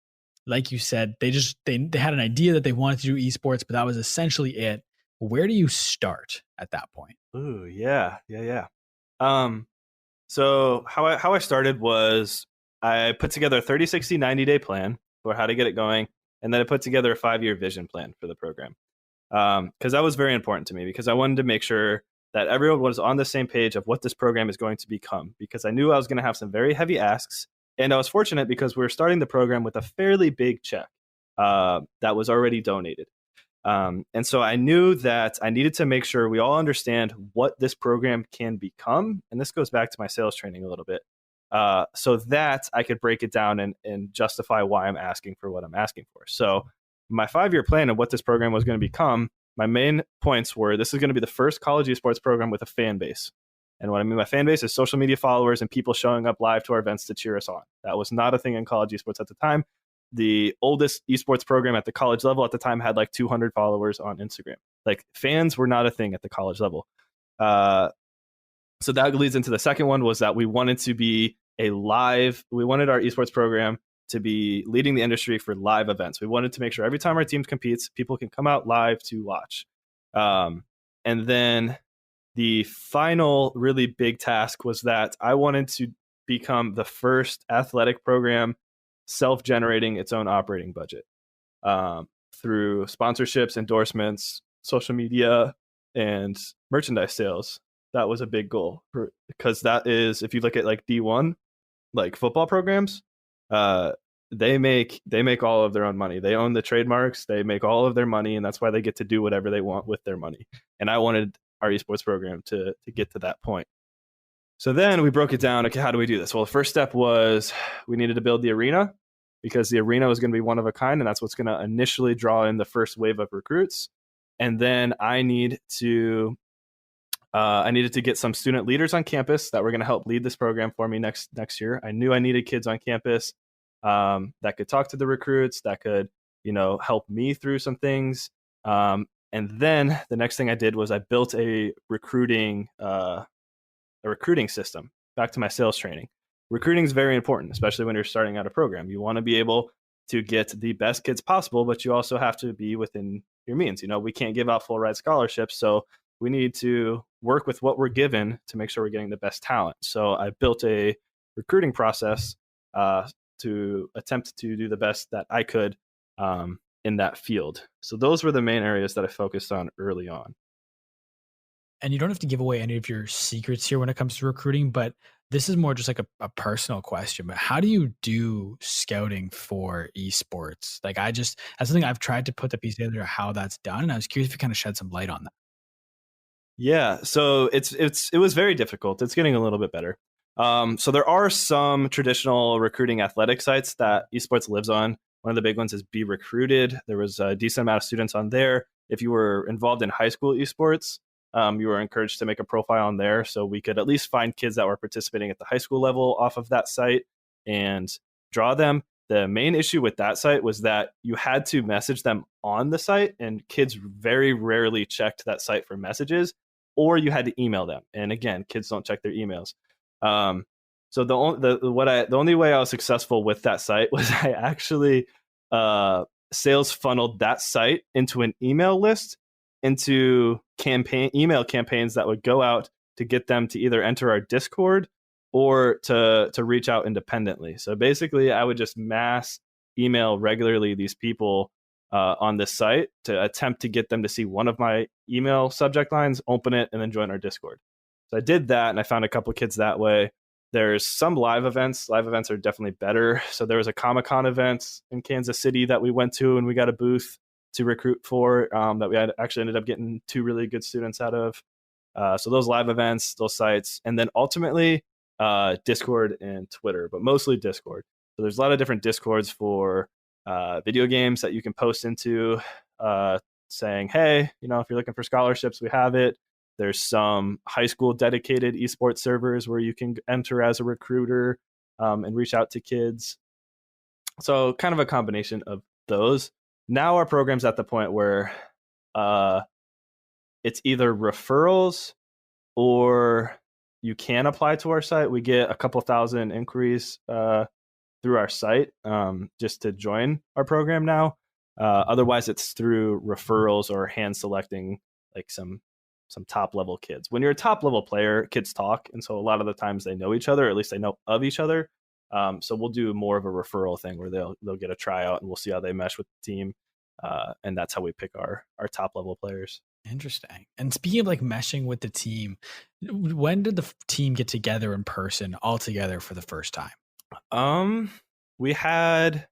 Like you said, they had an idea that they wanted to do esports, but that was essentially it. Where do you start at that point? Ooh, yeah. So how I started was I put together a 30, 60, 90-day plan for how to get it going. And then I put together a 5-year vision plan for the program. Because that was very important to me, because I wanted to make sure that everyone was on the same page of what this program is going to become, because I knew I was going to have some very heavy asks. And I was fortunate because we were starting the program with a fairly big check that was already donated. And so I knew that I needed to make sure we all understand what this program can become. And this goes back to my sales training a little bit, so that I could break it down and justify why I'm asking for what I'm asking for. So my 5-year plan of what this program was going to become, my main points were, this is going to be the first college esports program with a fan base. And what I mean by fan base is social media followers and people showing up live to our events to cheer us on. That was not a thing in college esports at the time. The oldest esports program at the college level at the time had like 200 followers on Instagram. Like, fans were not a thing at the college level. So that leads into the second one, was that we wanted our esports program to be leading the industry for live events. We wanted to make sure every time our team competes, people can come out live to watch. And then the final really big task was that I wanted to become the first athletic program self-generating its own operating budget through sponsorships, endorsements, social media, and merchandise sales. That was a big goal, because that is, if you look at like D1, like football programs, they make all of their own money. They own the trademarks, they make all of their money, and that's why they get to do whatever they want with their money. And I wanted our esports program to get to that point. So then we broke it down. Okay, how do we do this? Well, the first step was we needed to build the arena, because the arena was going to be one of a kind, and that's what's going to initially draw in the first wave of recruits. And then I needed to get some student leaders on campus that were going to help lead this program for me next year. I knew I needed kids on campus that could talk to the recruits, that could, help me through some things. And then the next thing I did was I built a recruiting system. Back to my sales training. Recruiting is very important, especially when you're starting out a program. You want to be able to get the best kids possible, but you also have to be within your means. We can't give out full ride scholarships, so we need to work with what we're given to make sure we're getting the best talent. So I built a recruiting process to attempt to do the best that I could in that field. So those were the main areas that I focused on early on. And you don't have to give away any of your secrets here when it comes to recruiting, but this is more just like a personal question. But how do you do scouting for esports? Like, that's something I've tried to put the piece together how that's done. And I was curious if you kind of shed some light on that. Yeah, so it was very difficult. It's getting a little bit better. So there are some traditional recruiting athletic sites that esports lives on. One of the big ones is Be Recruited. There was a decent amount of students on there. If you were involved in high school esports, you were encouraged to make a profile on there, so we could at least find kids that were participating at the high school level off of that site and draw them. The main issue with that site was that you had to message them on the site, and kids very rarely checked that site for messages, or you had to email them. And again, kids don't check their emails. So the only way I was successful with that site was I actually sales funneled that site into an email list, into email campaigns that would go out to get them to either enter our Discord or to reach out independently. So basically, I would just mass email regularly these people on this site to attempt to get them to see one of my email subject lines, open it, and then join our Discord. So I did that, and I found a couple of kids that way. There's some live events. Live events are definitely better. So there was a Comic-Con event in Kansas City that we went to, and we got a booth to recruit for that we had actually ended up getting 2 really good students out of. So those live events, those sites. And then ultimately, Discord and Twitter, but mostly Discord. So there's a lot of different Discords for video games that you can post into, saying, hey, if you're looking for scholarships, we have it. There's some high school dedicated esports servers where you can enter as a recruiter and reach out to kids. So kind of a combination of those. Now our program's at the point where it's either referrals or you can apply to our site. We get a couple thousand inquiries through our site just to join our program now. Otherwise, it's through referrals or hand selecting like some top level kids. When you're a top level player, kids talk, and so a lot of the times they know each other, or at least they know of each other. So we'll do more of a referral thing where they'll get a tryout, and we'll see how they mesh with the team, and that's how we pick our top level players. Interesting. And speaking of like meshing with the team, when did the team get together in person all together for the first time? We had,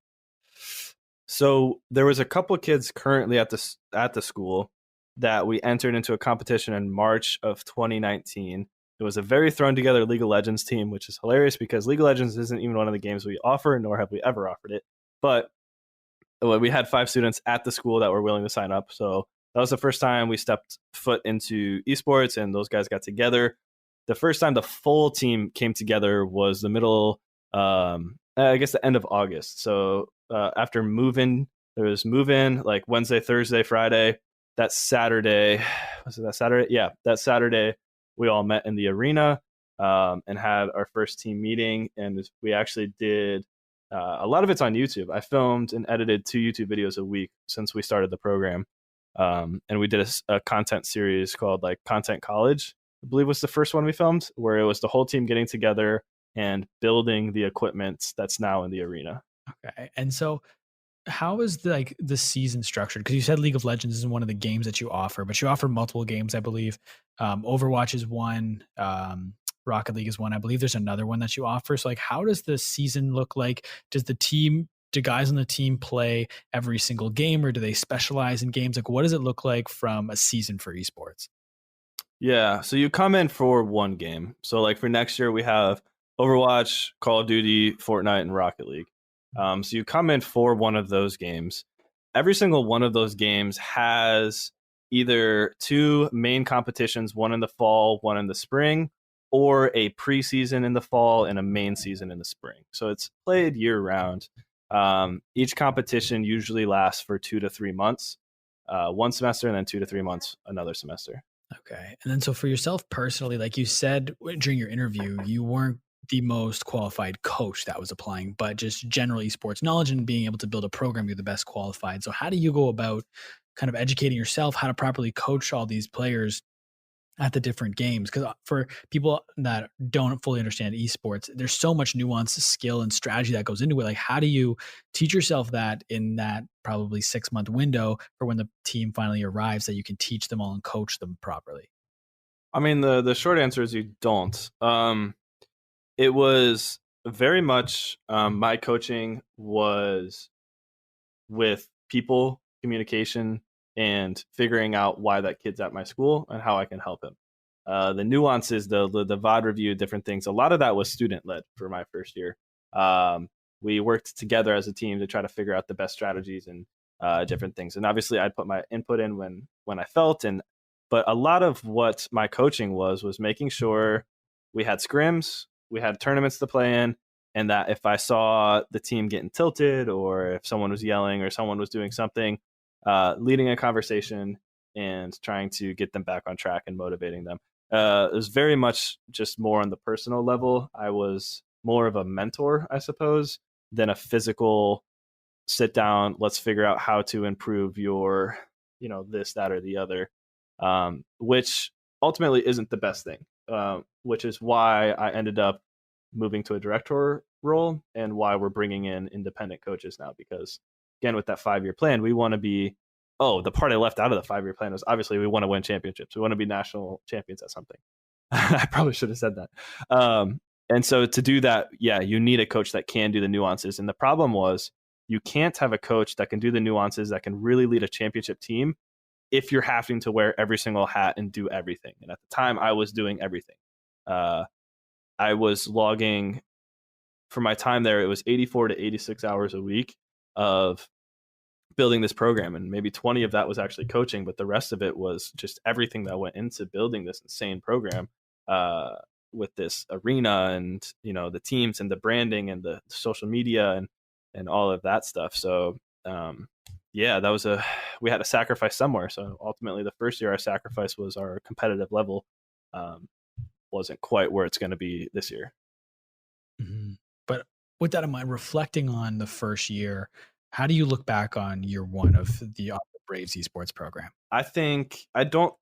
so there was a couple of kids currently at the school that we entered into a competition in March of 2019. It was a very thrown together League of Legends team, which is hilarious because League of Legends isn't even one of the games we offer, nor have we ever offered it. But we had 5 students at the school that were willing to sign up. So that was the first time we stepped foot into esports, and those guys got together. The first time the full team came together was the middle, I guess the end of August. So after move-in, there was move-in like Wednesday, Thursday, Friday. That Saturday, was it that Saturday? Yeah, that Saturday, we all met in the arena and had our first team meeting. And we actually did, a lot of it's on YouTube. I filmed and edited 2 YouTube videos a week since we started the program. And we did a content series called like Content College, I believe was the first one we filmed, where it was the whole team getting together and building the equipment that's now in the arena. Okay. And so how is the season structured? Because you said League of Legends isn't one of the games that you offer, but you offer multiple games, I believe. Overwatch is one. Rocket League is one. I believe there's another one that you offer. So like, how does the season look like? Do guys on the team play every single game, or do they specialize in games? Like, what does it look like from a season for esports? Yeah, so you come in for one game. So like for next year, we have Overwatch, Call of Duty, Fortnite, and Rocket League. So you come in for one of those games. Every single one of those games has either 2 main competitions, one in the fall, one in the spring, or a preseason in the fall and a main season in the spring. So it's played year round. Each competition usually lasts for 2 to 3 months, one semester, and then 2 to 3 months, another semester. Okay. And then so for yourself personally, like you said during your interview, you weren't the most qualified coach that was applying, but just general esports knowledge and being able to build a program, you're the best qualified. So how do you go about kind of educating yourself how to properly coach all these players at the different games? Because for people that don't fully understand esports, there's so much nuance, skill, and strategy that goes into it. Like, how do you teach yourself that in that probably 6-month window for when the team finally arrives, that you can teach them all and coach them properly? I mean, the short answer is you don't. It was very much my coaching was with people, communication, and figuring out why that kid's at my school and how I can help him. The nuances, the VOD review, different things, a lot of that was student-led for my first year. We worked together as a team to try to figure out the best strategies and different things. And obviously, I'd put my input in when I felt. But a lot of what my coaching was making sure we had scrims, we had tournaments to play in, and that if I saw the team getting tilted or if someone was yelling or someone was doing something, leading a conversation and trying to get them back on track and motivating them. It was very much just more on the personal level. I was more of a mentor, I suppose, than a physical sit down, let's figure out how to improve your, this, that, or the other, which ultimately isn't the best thing, which is why I ended up moving to a director role and why we're bringing in independent coaches now. Because again, with that 5-year plan, we want to be, the part I left out of the 5-year plan was obviously we want to win championships. We want to be national champions at something. I probably should have said that. And so to do that, you need a coach that can do the nuances. And the problem was you can't have a coach that can do the nuances, that can really lead a championship team if you're having to wear every single hat and do everything. And at the time I was doing everything. I was logging for my time there. It was 84 to 86 hours a week of building this program, and maybe 20 of that was actually coaching, but the rest of it was just everything that went into building this insane program, with this arena and the teams and the branding and the social media and all of that stuff. So yeah, we had to sacrifice somewhere. So ultimately the first year our sacrifice was our competitive level wasn't quite where it's going to be this year. Mm-hmm. But with that in mind, reflecting on the first year, how do you look back on year one of the Ottawa Braves esports program? I think I don't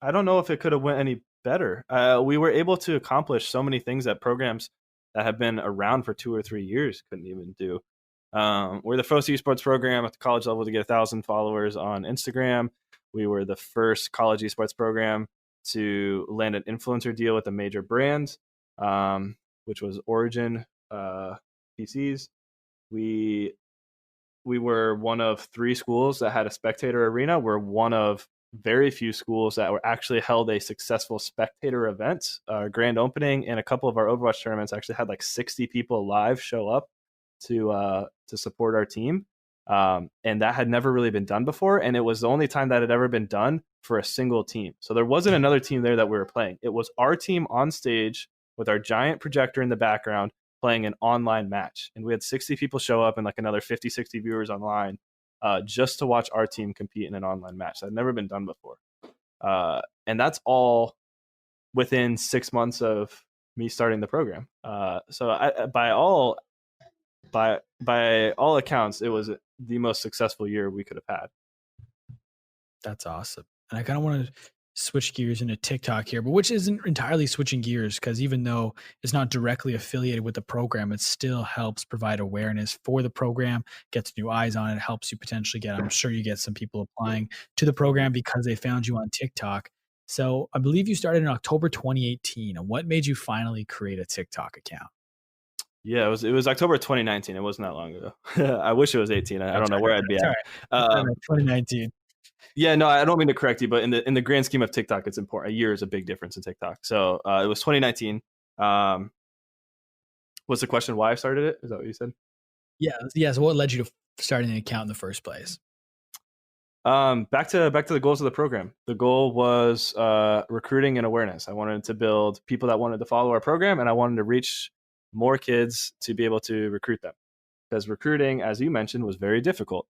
know if it could have went any better. We were able to accomplish so many things that programs that have been around for 2 or 3 years couldn't even do. We're the first esports program at the college level to get 1,000 followers on Instagram. We were the first college esports program to land an influencer deal with a major brand, which was Origin PCs. We were one of 3 schools that had a spectator arena. We're one of very few schools that were actually held a successful spectator event. Our grand opening and a couple of our Overwatch tournaments actually had like 60 people live show up to support our team. And that had never really been done before. And it was the only time that had ever been done for a single team. So there wasn't another team there that we were playing. It was our team on stage with our giant projector in the background playing an online match. And we had 60 people show up and like another 50, 60 viewers online just to watch our team compete in an online match. That had never been done before. And that's all within 6 months of me starting the program. So by all accounts, it was the most successful year we could have had. That's awesome. And I kind of want to switch gears into TikTok here, but which isn't entirely switching gears, because even though it's not directly affiliated with the program, it still helps provide awareness for the program, gets new eyes on it, helps you potentially get, I'm sure you get some people applying to the program because they found you on TikTok. So I believe you started in October 2018. And what made you finally create a TikTok account? Yeah, it was October 2019. It wasn't that long ago. I wish it was 18. I don't know where I'd be at. 2019. Yeah, no, I don't mean to correct you, but in the grand scheme of TikTok, it's important. A year is a big difference in TikTok. So it was 2019. What's the question? Why I started it? Is that what you said? Yeah. So what led you to starting an account in the first place? Back to the goals of the program. The goal was recruiting and awareness. I wanted to build people that wanted to follow our program, and I wanted to reach more kids to be able to recruit them. Because recruiting, as you mentioned, was very difficult.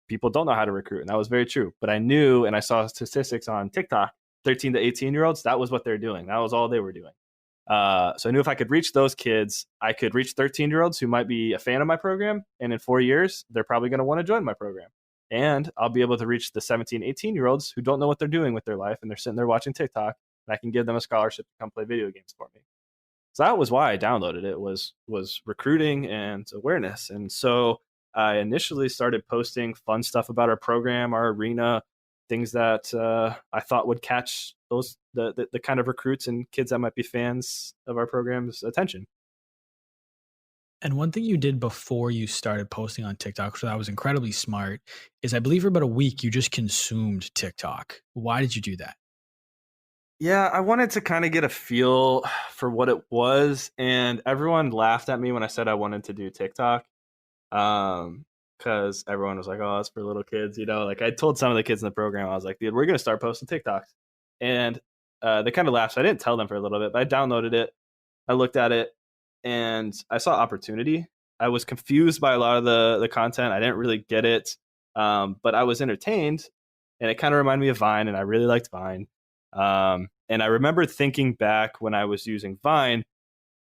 People don't know how to recruit, and that was very true. But I knew, and I saw statistics on TikTok, 13 to 18-year-olds, that was what they're doing. That was all they were doing. So I knew if I could reach those kids, I could reach 13-year-olds who might be a fan of my program. And in 4 years, they're probably going to want to join my program. And I'll be able to reach the 17, 18-year-olds who don't know what they're doing with their life, and they're sitting there watching TikTok, and I can give them a scholarship to come play video games for me. So that was why I downloaded it, was recruiting and awareness. And so I initially started posting fun stuff about our program, our arena, things that I thought would catch the kind of recruits and kids that might be fans of our program's attention. And one thing you did before you started posting on TikTok, so that was incredibly smart, is I believe for about a week you just consumed TikTok. Why did you do that? Yeah, I wanted to kind of get a feel for what it was, and everyone laughed at me when I said I wanted to do TikTok. Because everyone was like, "Oh, it's for little kids," Like I told some of the kids in the program, I was like, "Dude, we're gonna start posting TikToks," and they kind of laughed. So I didn't tell them for a little bit, but I downloaded it, I looked at it, and I saw opportunity. I was confused by a lot of the content. I didn't really get it, but I was entertained, and it kind of reminded me of Vine, and I really liked Vine. And I remember thinking back when I was using Vine,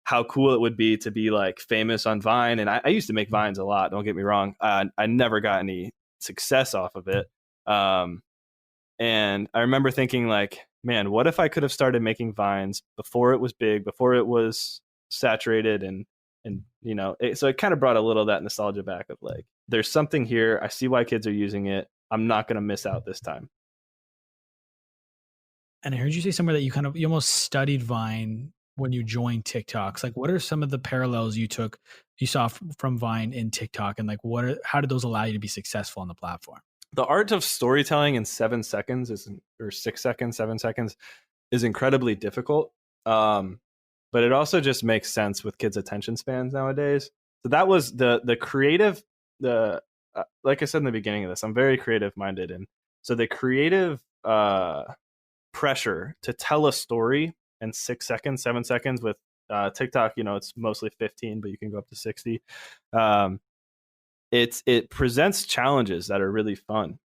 how cool it would be to be like famous on Vine. And I used to make Vines a lot, don't get me wrong. I never got any success off of it. And I remember thinking like, man, what if I could have started making Vines before it was big, before it was saturated, and so it kind of brought a little of that nostalgia back of like, there's something here. I see why kids are using it. I'm not going to miss out this time. And I heard you say somewhere that you almost studied Vine when you joined TikToks. Like, what are some of the parallels you saw from Vine in TikTok, and like, how did those allow you to be successful on the platform? The art of storytelling in 7 seconds or 6 seconds, 7 seconds is incredibly difficult. But but it also just makes sense with kids' attention spans nowadays. So that was the creative, like I said in the beginning of this, I'm very creative minded, and so the creative pressure to tell a story in 6 seconds, 7 seconds with TikTok, it's mostly 15, but you can go up to 60. Um, it presents challenges that are really fun,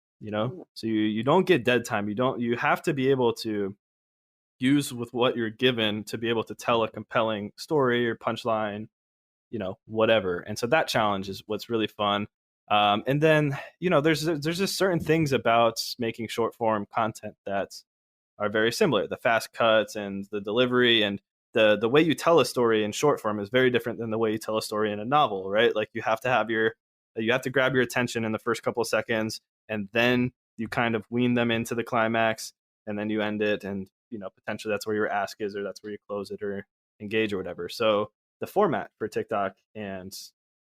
so you don't get dead time. You have to be able to use with what you're given to be able to tell a compelling story or punchline, whatever. And so that challenge is what's really fun. And then, there's just certain things about making short form content that are very similar. The fast cuts and the delivery and the way you tell a story in short form is very different than the way you tell a story in a novel, right? Like you have to grab your attention in the first couple of seconds, and then you kind of wean them into the climax, and then you end it. And, potentially that's where your ask is, or that's where you close it or engage or whatever. So the format for TikTok and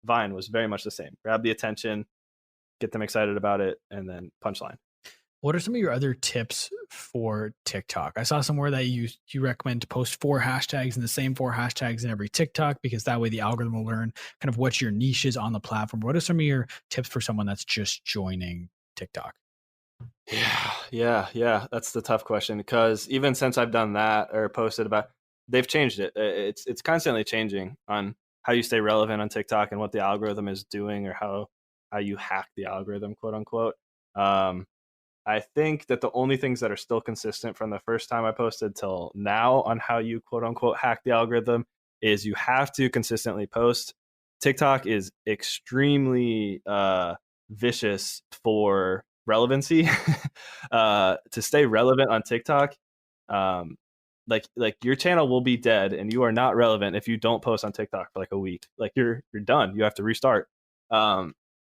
Vine was very much the same. Grab the attention, get them excited about it, and then punchline. What are some of your other tips for TikTok? I saw somewhere that you recommend to post 4 hashtags and the same 4 hashtags in every TikTok, because that way the algorithm will learn kind of what your niche is on the platform. What are some of your tips for someone that's just joining TikTok? Yeah. That's the tough question, because even since I've done that or posted about, they've changed it. It's constantly changing on how you stay relevant on TikTok and what the algorithm is doing, or how you hack the algorithm, quote unquote. I think that the only things that are still consistent from the first time I posted till now on how you quote unquote hack the algorithm is you have to consistently post. TikTok is extremely vicious for relevancy. To stay relevant on TikTok, like your channel will be dead and you are not relevant if you don't post on TikTok for like a week. Like you're done. You have to restart.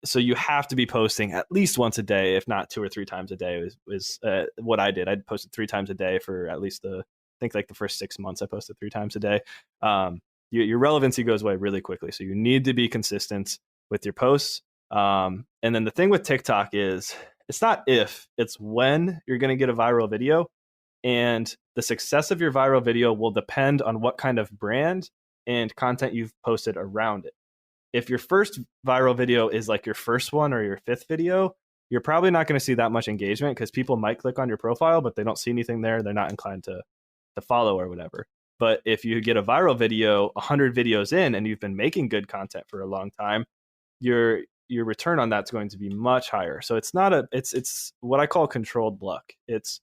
So you have to be posting at least once a day, if not 2 or 3 times a day. Was what I did. I posted 3 times a day for at least I think like the first 6 months I posted 3 times a day. Your relevancy goes away really quickly. So you need to be consistent with your posts. And then the thing with TikTok is it's not if, it's when you're going to get a viral video. And the success of your viral video will depend on what kind of brand and content you've posted around it. If your first viral video is like your first one or your 5th video, you're probably not going to see that much engagement, because people might click on your profile, but they don't see anything there. They're not inclined to follow or whatever. But if you get a viral video 100 videos in and you've been making good content for a long time, your return on that's going to be much higher. So it's what I call controlled luck. It's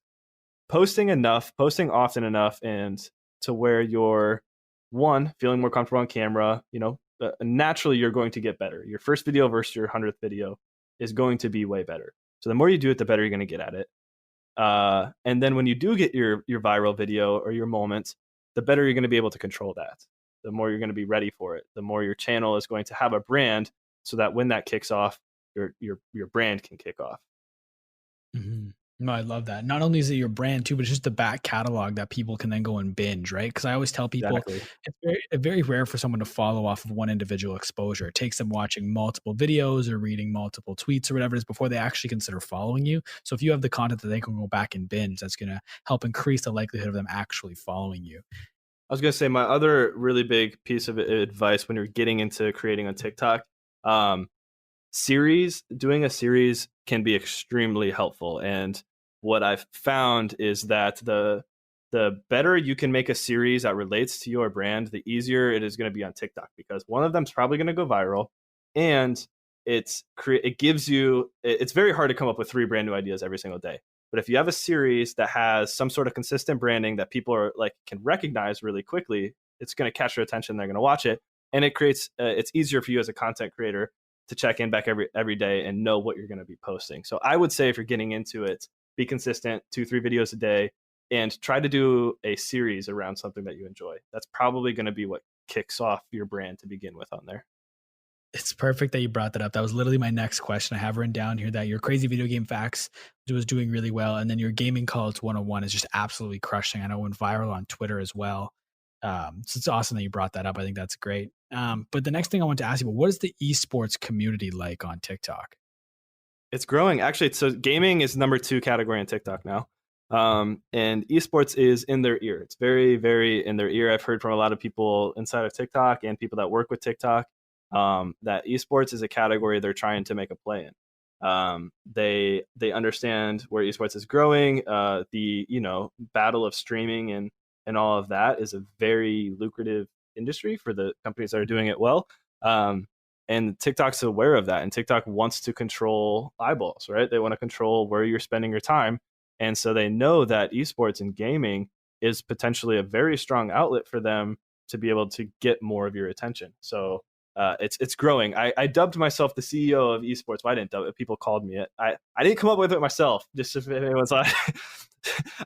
posting enough, posting often enough, and to where you're feeling more comfortable on camera, naturally you're going to get better. Your first video versus your 100th video is going to be way better. So the more you do it, the better you're going to get at it. And then when you do get your viral video or your moment, the better you're going to be able to control that. The more you're going to be ready for it. The more your channel is going to have a brand, so that when that kicks off, your brand can kick off. Mm-hmm. No, I love that. Not only is it your brand too, but it's just the back catalog that people can then go and binge, right? Because I always tell people Exactly. it's very rare for someone to follow off of one individual exposure. It takes them watching multiple videos or reading multiple tweets or whatever it is before they actually consider following you. So if you have the content that they can go back and binge, that's going to help increase the likelihood of them actually following you. I was going to say, my other really big piece of advice when you're getting into creating on TikTok, doing a series can be extremely helpful. And what I've found is that the better you can make a series that relates to your brand, the easier it is going to be on TikTok, because one of them is probably going to go viral, and it's very hard to come up with 3 brand new ideas every single day. But if you have a series that has some sort of consistent branding that people are can recognize really quickly, it's going to catch their attention. They're going to watch it, and it creates it's easier for you as a content creator to check in back every day and know what you're going to be posting. So I would say, if you're getting into it, be consistent, 2-3 videos a day, and try to do a series around something that you enjoy. That's probably going to be what kicks off your brand to begin with on there. It's perfect that you brought that up. That was literally my next question. I have written down here that your crazy video game facts was doing really well. And then your gaming college 101 is just absolutely crushing. I know it went viral on Twitter as well. So it's awesome that you brought that up. I think that's great. But the next thing I want to ask you, what is the esports community like on TikTok? It's growing. Actually, so gaming is number 2 category on TikTok now. And esports is in their ear. It's very, very in their ear. I've heard from a lot of people inside of TikTok and people that work with TikTok that esports is a category they're trying to make a play in. They understand where esports is growing. The battle of streaming and all of that is a very lucrative industry for the companies that are doing it well. And TikTok's aware of that, and TikTok wants to control eyeballs, right? They want to control where you're spending your time, and so they know that esports and gaming is potentially a very strong outlet for them to be able to get more of your attention. So it's growing. I dubbed myself the CEO of esports. Well, I didn't dub it. People called me it. I didn't come up with it myself. Just if anyone's like,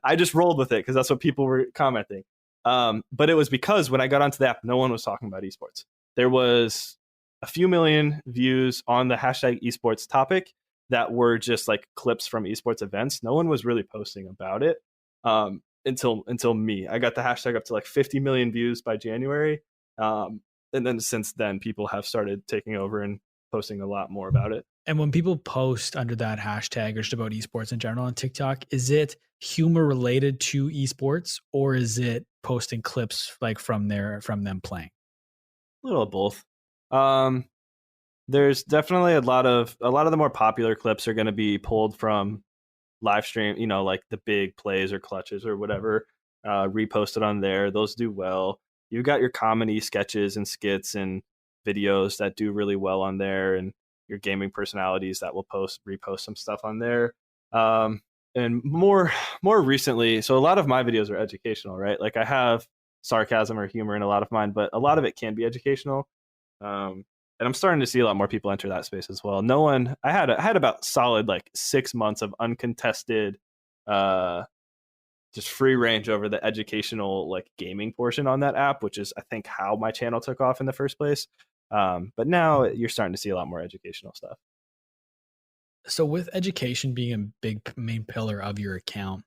I just rolled with it because that's what people were commenting. But it was because when I got onto the app, no one was talking about esports. There was a few million views on the hashtag esports topic that were just like clips from esports events. No one was really posting about it until me. I got the hashtag up to like 50 million views by January. And then since then, people have started taking over and posting a lot more about it. And when people post under that hashtag or just about esports in general on TikTok, is it humor related to esports, or is it posting clips like from them playing? A little of both. There's definitely a lot of the more popular clips are going to be pulled from live stream, like the big plays or clutches or whatever, reposted on there. Those do well. You've got your comedy sketches and skits and videos that do really well on there, and your gaming personalities that will repost some stuff on there. And more recently, so a lot of my videos are educational, right? Like I have sarcasm or humor in a lot of mine, but a lot of it can be educational. And I'm starting to see a lot more people enter that space as well. I had about solid like 6 months of uncontested, just free range over the educational like gaming portion on that app, which is I think how my channel took off in the first place. But now you're starting to see a lot more educational stuff. So with education being a big main pillar of your account,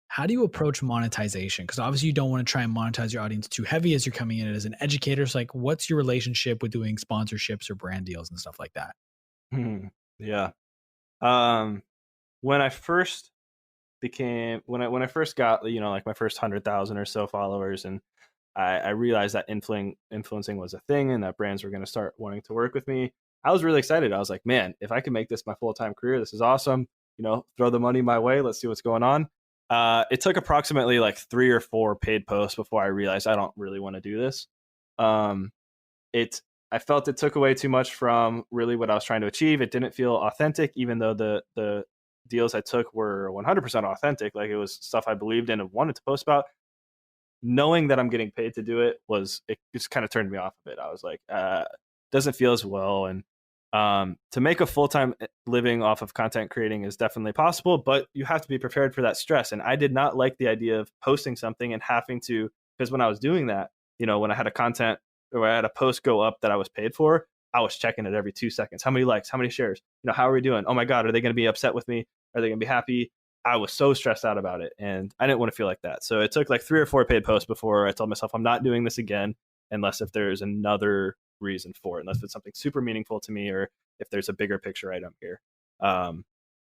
how do you approach monetization? Because obviously you don't want to try and monetize your audience too heavy as you're coming in as an educator. So like, what's your relationship with doing sponsorships or brand deals and stuff like that? Yeah. When I first when I first got, like my first 100,000 or so followers, and I realized that influencing was a thing and that brands were going to start wanting to work with me, I was really excited. I was like, man, if I can make this my full-time career, this is awesome. Throw the money my way. Let's see what's going on. It took approximately like 3 or 4 paid posts before I realized I don't really want to do this. I felt it took away too much from really what I was trying to achieve. It didn't feel authentic, even though the deals I took were 100% authentic. Like it was stuff I believed in and wanted to post about. Knowing that I'm getting paid to do it just kind of turned me off a bit. I was like, doesn't feel as well. And to make a full-time living off of content creating is definitely possible, but you have to be prepared for that stress. And I did not like the idea of posting something and having to, because when I was doing that, when I had I had a post go up that I was paid for, I was checking it every 2 seconds. How many likes? How many shares? How are we doing? Oh my God, are they going to be upset with me? Are they going to be happy? I was so stressed out about it, and I didn't want to feel like that. So it took like 3 or 4 paid posts before I told myself I'm not doing this again, unless if there's another reason for it, unless it's something super meaningful to me, or if there's a bigger picture item here.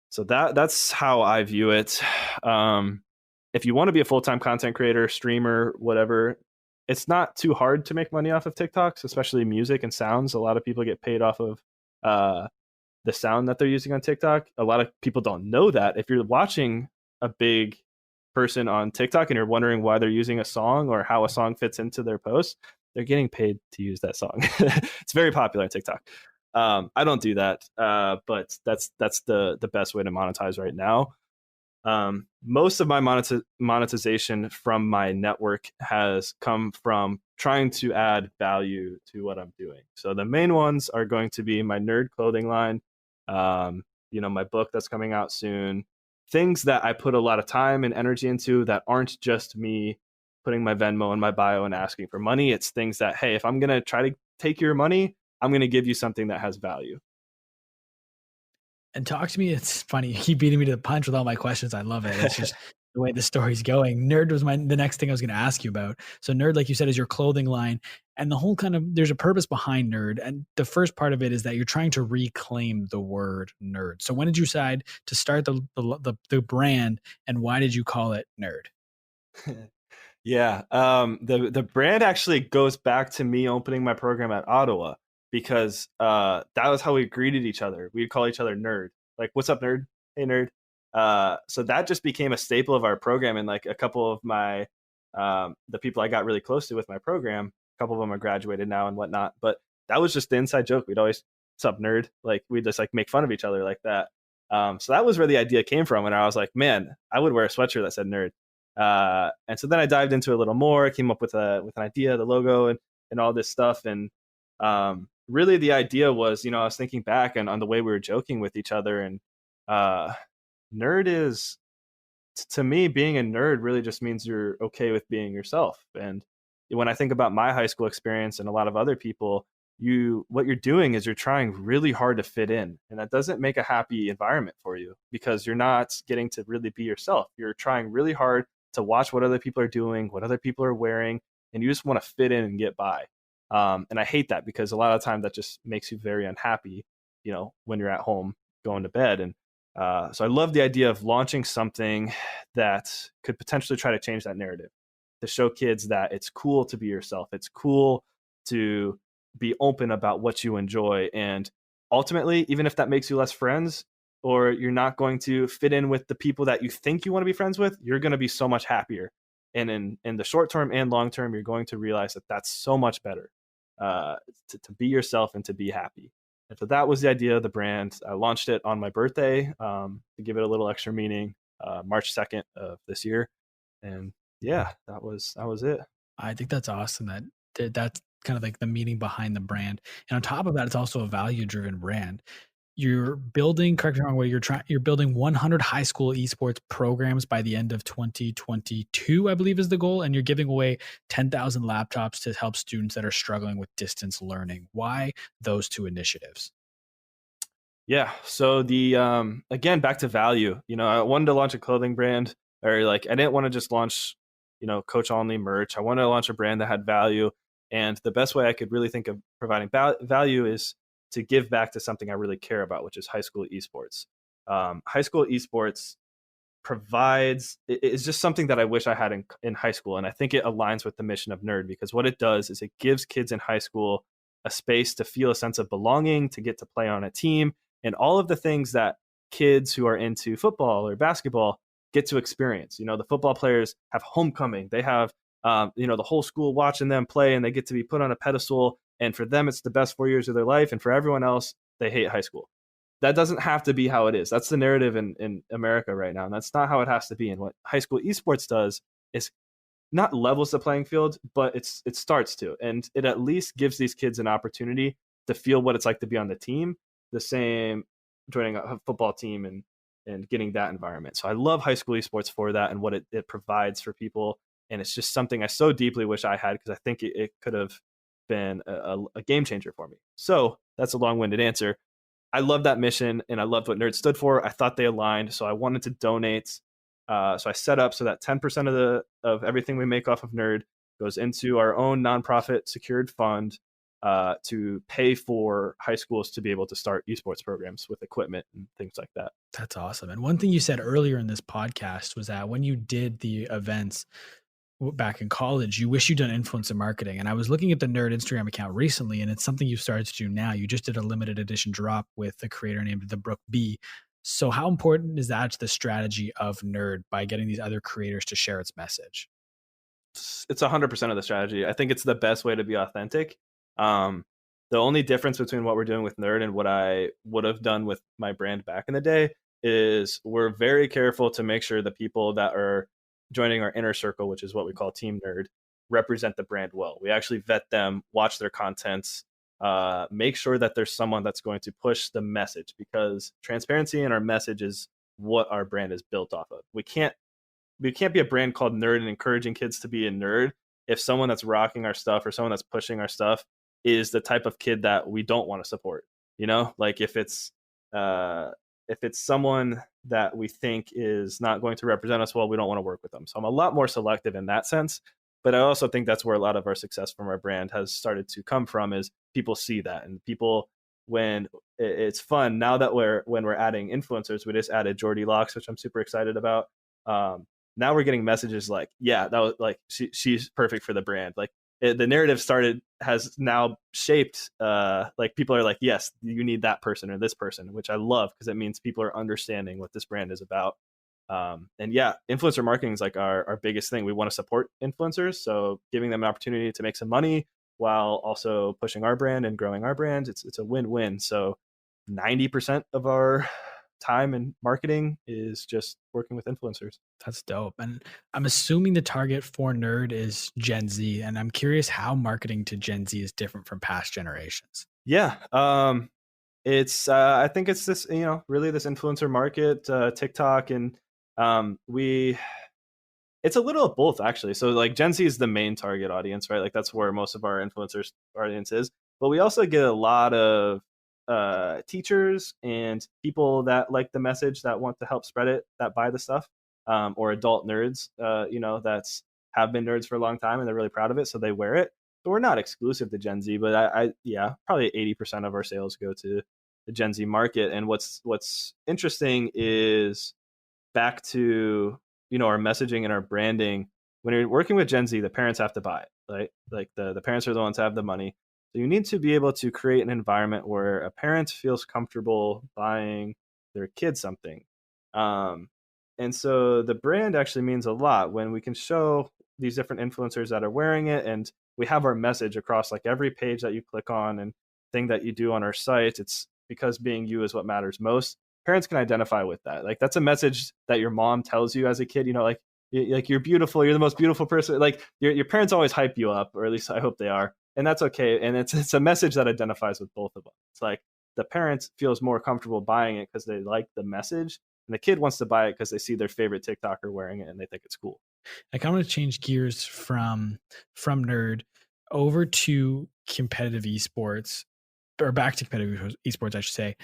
So that's how I view it. If you want to be a full-time content creator, streamer, whatever, it's not too hard to make money off of TikToks, especially music and sounds. A lot of people get paid off of the sound that they're using on TikTok. A lot of people don't know that. If you're watching a big person on TikTok and you're wondering why they're using a song or how a song fits into their post, they're getting paid to use that song. It's very popular on TikTok. I don't do that, but that's the best way to monetize right now. Most of my monetization from my network has come from trying to add value to what I'm doing. So the main ones are going to be my nerd clothing line, my book that's coming out soon, things that I put a lot of time and energy into that aren't just me putting my Venmo in my bio and asking for money. It's things that, hey, if I'm going to try to take your money, I'm going to give you something that has value. And talk to me. It's funny. You keep beating me to the punch with all my questions. I love it. It's just the way the story's going. Nerd was the next thing I was going to ask you about. So Nerd, like you said, is your clothing line, and the whole kind of, there's a purpose behind Nerd. And the first part of it is that you're trying to reclaim the word nerd. So when did you decide to start the brand, and why did you call it Nerd? Yeah. The brand actually goes back to me opening my program at Ottawa, because that was how we greeted each other. We'd call each other nerd. Like, what's up, nerd? Hey, nerd. So that just became a staple of our program. And like a couple of my the people I got really close to with my program, a couple of them are graduated now and whatnot. But that was just the inside joke. We'd always, what's up, nerd? Like, we'd just like make fun of each other like that. So that was where the idea came from. And I was like, man, I would wear a sweatshirt that said nerd. And so then I dived into it a little more, came up with an idea, the logo, and all this stuff. And really the idea was, I was thinking back on the way we were joking with each other, and nerd is, to me, being a nerd really just means you're okay with being yourself. And when I think about my high school experience and a lot of other people, what you're doing is you're trying really hard to fit in, and that doesn't make a happy environment for you, because you're not getting to really be yourself. You're trying really hard to watch what other people are doing, what other people are wearing, and you just want to fit in and get by. And I hate that, because a lot of time that just makes you very unhappy, when you're at home going to bed. And so I love the idea of launching something that could potentially try to change that narrative, to show kids that it's cool to be yourself. It's cool to be open about what you enjoy. And ultimately, even if that makes you less friends, or you're not going to fit in with the people that you think you want to be friends with, you're going to be so much happier. And in the short term and long term, you're going to realize that that's so much better, to be yourself and to be happy. And so that was the idea of the brand. I launched it on my birthday, to give it a little extra meaning, March 2nd of this year. And yeah, that was it. I think that's awesome. That's kind of like the meaning behind the brand. And on top of that, it's also a value-driven brand. You're building, correct me if I'm wrong, you're building 100 high school esports programs by the end of 2022, I believe is the goal. And you're giving away 10,000 laptops to help students that are struggling with distance learning. Why those two initiatives? Yeah. So again, back to value, I wanted to launch a clothing brand, or like, I didn't want to just launch, coach only merch. I wanted to launch a brand that had value. And the best way I could really think of providing value is to give back to something I really care about, which is high school esports. High school esports is just something that I wish I had in high school. And I think it aligns with the mission of Nerd, because what it does is it gives kids in high school a space to feel a sense of belonging, to get to play on a team, and all of the things that kids who are into football or basketball get to experience. The football players have homecoming. They have, the whole school watching them play, and they get to be put on a pedestal. And for them, it's the best 4 years of their life. And for everyone else, they hate high school. That doesn't have to be how it is. That's the narrative in America right now. And that's not how it has to be. And what high school esports does is not levels the playing field, but it starts to. And it at least gives these kids an opportunity to feel what it's like to be on the team, the same joining a football team and getting that environment. So I love high school esports for that and what it provides for people. And it's just something I so deeply wish I had, because I think it could have been a game changer for me. So that's a long-winded answer. I love that mission, and I loved what Nerd stood for. I thought they aligned, so I wanted to donate. So I set up so that 10% of everything we make off of Nerd goes into our own nonprofit secured fund, to pay for high schools to be able to start esports programs with equipment and things like that. That's awesome. And one thing you said earlier in this podcast was that when you did the events back in college, you wish you'd done influencer marketing. And I was looking at the Nerd Instagram account recently, and it's something you've started to do now. You just did a limited edition drop with a creator named The Brook B. So how important is that to the strategy of Nerd by getting these other creators to share its message? It's 100% of the strategy. I think it's the best way to be authentic. The only difference between what we're doing with Nerd and what I would have done with my brand back in the day is we're very careful to make sure the people that are joining our inner circle, which is what we call Team Nerd, represent the brand well. We actually vet them, watch their contents, make sure that there's someone that's going to push the message, because transparency in our message is what our brand is built off of. We can't be a brand called Nerd and encouraging kids to be a nerd if someone that's rocking our stuff or someone that's pushing our stuff is the type of kid that we don't want to support. Like if it's if it's someone that we think is not going to represent us well, we don't want to work with them. So I'm a lot more selective in that sense. But I also think that's where a lot of our success from our brand has started to come from, is people see that, and people, when it's fun now that when we're adding influencers, we just added Jordy Locks, which I'm super excited about. Now we're getting messages like, yeah, that was like, she's perfect for the brand. Like the narrative has now shaped, like people are like, yes, you need that person or this person, which I love, because it means people are understanding what this brand is about. And yeah, influencer marketing is like our biggest thing. We want to support influencers, so giving them an opportunity to make some money while also pushing our brand and growing our brand, it's a win-win. So 90% of our time in marketing is just working with influencers. That's dope. And I'm assuming the target for Nerd is Gen Z. And I'm curious how marketing to Gen Z is different from past generations. Yeah. It's I think it's this, really this influencer market, TikTok, and it's a little of both, actually. So like Gen Z is the main target audience, right? Like that's where most of our influencers audience is. But we also get a lot of teachers and people that like the message, that want to help spread it, that buy the stuff, or adult nerds, that's have been nerds for a long time and they're really proud of it, so they wear it. So we're not exclusive to Gen Z, but yeah, probably 80% of our sales go to the Gen Z market. And what's interesting is back to our messaging and our branding. When you're working with Gen Z, the parents have to buy it, right? Like the parents are the ones that have the money. So you need to be able to create an environment where a parent feels comfortable buying their kid something. And so the brand actually means a lot when we can show these different influencers that are wearing it, and we have our message across like every page that you click on and thing that you do on our site. It's because being you is what matters most. Parents can identify with that. Like that's a message that your mom tells you as a kid, like you're beautiful, you're the most beautiful person. Like your parents always hype you up, or at least I hope they are. And that's okay. And it's a message that identifies with both of them. It's like the parent feels more comfortable buying it because they like the message, and the kid wants to buy it because they see their favorite TikToker wearing it and they think it's cool. I kind of want to change gears from Nerd over to competitive esports, or back to competitive esports, I should say.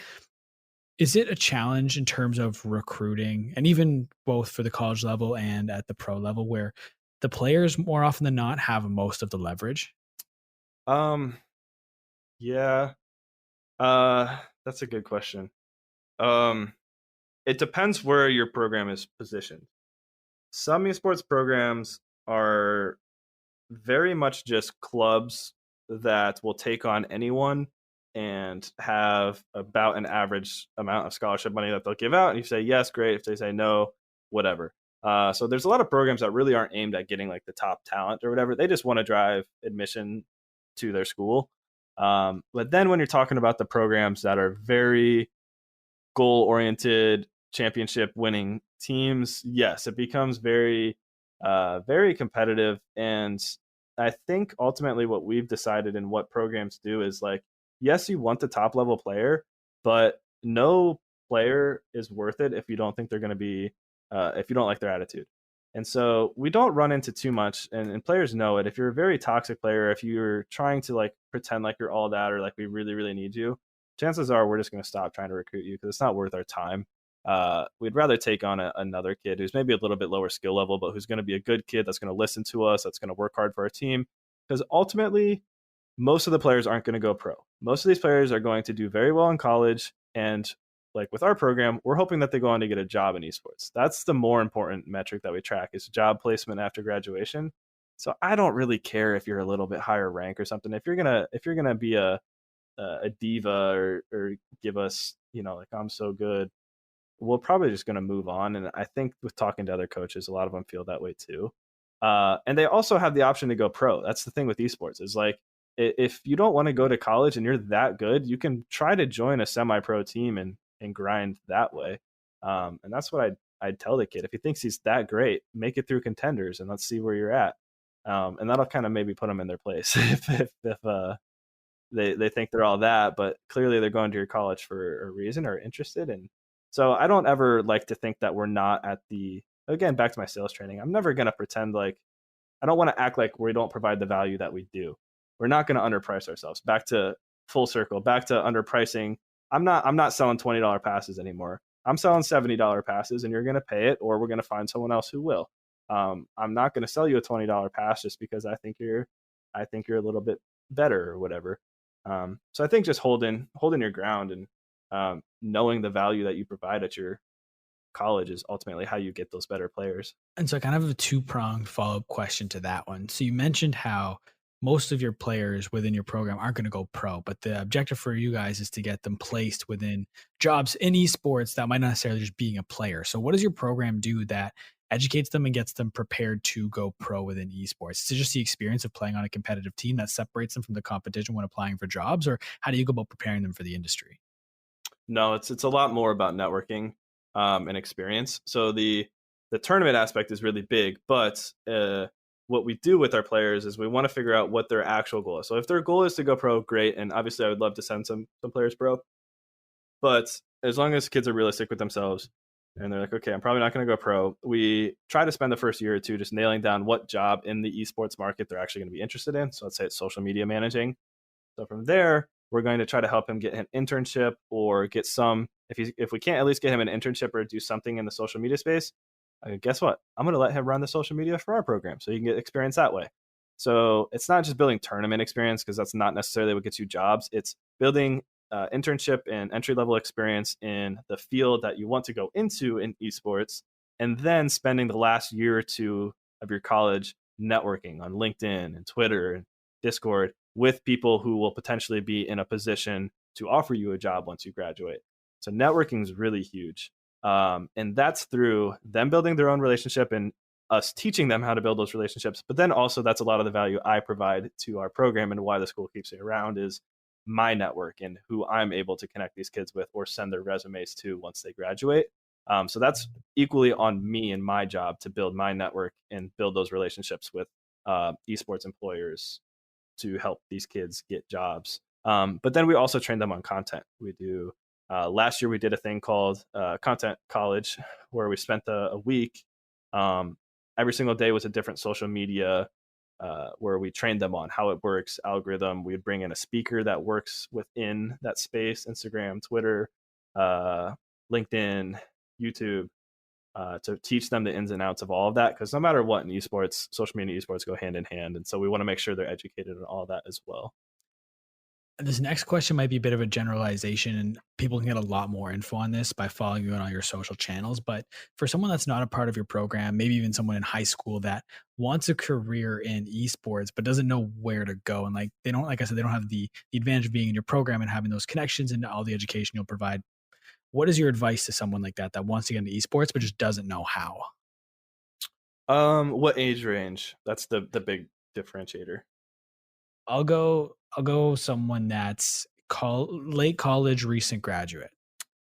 Is it a challenge in terms of recruiting, and even both for the college level and at the pro level, where the players more often than not have most of the leverage? Yeah. That's a good question. It depends where your program is positioned. Some esports programs are very much just clubs that will take on anyone and have about an average amount of scholarship money that they'll give out. And you say yes, great. If they say no, whatever. So there's a lot of programs that really aren't aimed at getting like the top talent or whatever. They just want to drive admission to their school. But then when you're talking about the programs that are very goal oriented, championship winning teams, yes, it becomes very, very competitive. And I think ultimately what we've decided and what programs do is like, yes, you want the top level player, but no player is worth it if you don't think they're going to be, if you don't like their attitude. And so we don't run into too much, and players know it. If you're a very toxic player, if you're trying to like pretend like you're all that, or like we really, really need you, chances are we're just going to stop trying to recruit you because it's not worth our time. We'd rather take on another kid who's maybe a little bit lower skill level, but who's going to be a good kid that's going to listen to us, that's going to work hard for our team. Because ultimately, most of the players aren't going to go pro. Most of these players are going to do very well in college. And like with our program, we're hoping that they go on to get a job in esports. That's the more important metric that we track, is job placement after graduation. So I don't really care if you're a little bit higher rank or something. If you're gonna be a diva or give us, like I'm so good, we're probably just going to move on. And I think with talking to other coaches, a lot of them feel that way too. And they also have the option to go pro. That's the thing with esports, is like, if you don't want to go to college and you're that good, you can try to join a semi-pro team and grind that way. And that's what I'd tell the kid. If he thinks he's that great, make it through contenders and let's see where you're at. And that'll kind of maybe put them in their place if they think they're all that, but clearly they're going to your college for a reason or interested. And so I don't ever like to think that we're not at again, back to my sales training, I'm never going to pretend like, I don't want to act like we don't provide the value that we do. We're not going to underprice ourselves. Back to full circle, back to underpricing. I'm not selling $20 passes anymore. I'm selling $70 passes and you're going to pay it, or we're going to find someone else who will. I'm not going to sell you a $20 pass just because I think you're a little bit better or whatever. So I think just holding your ground and knowing the value that you provide at your college is ultimately how you get those better players. And so I kind of have a two-pronged follow-up question to that one. So you mentioned how most of your players within your program aren't going to go pro, but the objective for you guys is to get them placed within jobs in esports that might not necessarily just being a player. So what does your program do that educates them and gets them prepared to go pro within esports? Is it just the experience of playing on a competitive team that separates them from the competition when applying for jobs, or how do you go about preparing them for the industry? No, it's a lot more about networking and experience. So the tournament aspect is really big, but what we do with our players is we want to figure out what their actual goal is. So if their goal is to go pro, great, and obviously I would love to send some players pro. But as long as kids are realistic with themselves and they're like, okay, I'm probably not going to go pro, we try to spend the first year or two just nailing down what job in the esports market they're actually going to be interested in. So let's say it's social media managing. So from there, we're going to try to help him get an internship or get some, if we can't at least get him an internship or do something in the social media space, guess what? I'm going to let him run the social media for our program so you can get experience that way. So it's not just building tournament experience, because that's not necessarily what gets you jobs. It's building internship and entry-level experience in the field that you want to go into in esports, and then spending the last year or two of your college networking on LinkedIn and Twitter and Discord with people who will potentially be in a position to offer you a job once you graduate. So networking is really huge. And that's through them building their own relationship and us teaching them how to build those relationships. But then also that's a lot of the value I provide to our program, and why the school keeps me around is my network and who I'm able to connect these kids with or send their resumes to once they graduate. So that's equally on me and my job to build my network and build those relationships with esports employers to help these kids get jobs. But then we also train them on content. We do last year we did a thing called Content College, where we spent a week. Every single day was a different social media where we trained them on how it works, algorithm. We'd bring in a speaker that works within that space, Instagram, Twitter, LinkedIn, YouTube, to teach them the ins and outs of all of that. Because no matter what in esports, social media and esports go hand in hand. And so we want to make sure they're educated on all that as well. This next question might be a bit of a generalization, and people can get a lot more info on this by following you on all your social channels. But for someone that's not a part of your program, maybe even someone in high school that wants a career in esports, but doesn't know where to go, and they don't, like I said, they don't have the advantage of being in your program and having those connections and all the education you'll provide. What is your advice to someone like that wants to get into esports, but just doesn't know how? What age range? That's the big differentiator. I'll go someone that's late college, recent graduate.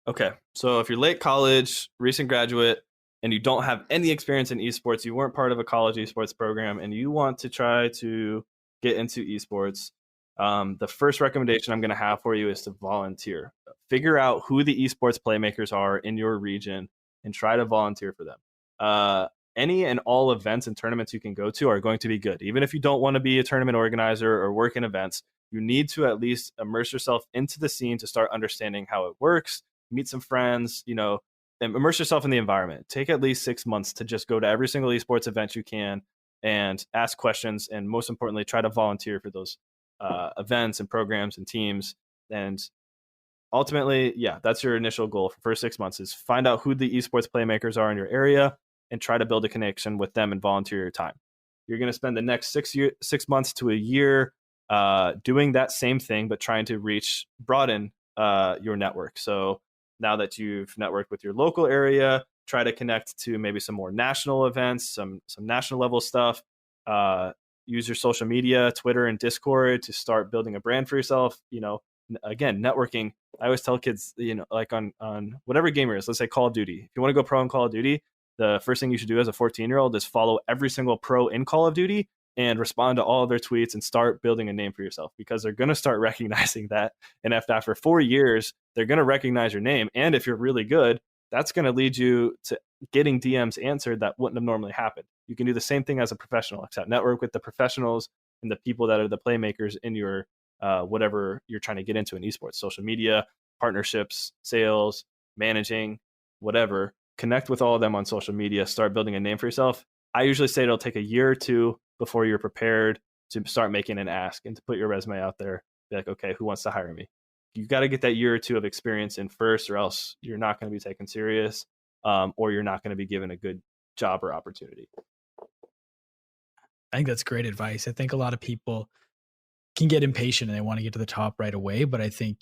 Okay. So if you're late college, recent graduate, and you don't have any experience in esports, you weren't part of a college esports program, and you want to try to get into esports, the first recommendation I'm going to have for you is to volunteer. Figure out who the esports playmakers are in your region and try to volunteer for them. Any and all events and tournaments you can go to are going to be good. Even if you don't want to be a tournament organizer or work in events, you need to at least immerse yourself into the scene to start understanding how it works, meet some friends, and immerse yourself in the environment. Take at least 6 months to just go to every single esports event you can and ask questions. And most importantly, try to volunteer for those events and programs and teams. And ultimately, yeah, that's your initial goal for the first 6 months, is find out who the esports playmakers are in your area and try to build a connection with them and volunteer your time. You're going to spend the next 6 months to a year doing that same thing, but trying to broaden your network. So now that you've networked with your local area, try to connect to maybe some more national events, some national level stuff. Use your social media, Twitter and Discord, to start building a brand for yourself. Again, networking. I always tell kids, like on whatever game it is, let's say Call of Duty. If you want to go pro in Call of Duty, the first thing you should do as a 14-year-old is follow every single pro in Call of Duty and respond to all of their tweets and start building a name for yourself, because they're going to start recognizing that. And after 4 years, they're going to recognize your name. And if you're really good, that's going to lead you to getting DMs answered that wouldn't have normally happened. You can do the same thing as a professional, except network with the professionals and the people that are the playmakers in your whatever you're trying to get into in esports, social media, partnerships, sales, managing. whatever, connect with all of them on social media, start building a name for yourself. I usually say it'll take a year or two before you're prepared to start making an ask and to put your resume out there. Be like, okay, who wants to hire me? You got to get that year or two of experience in first, or else you're not going to be taken serious, or you're not going to be given a good job or opportunity. I think that's great advice. I think a lot of people can get impatient and they want to get to the top right away. But I think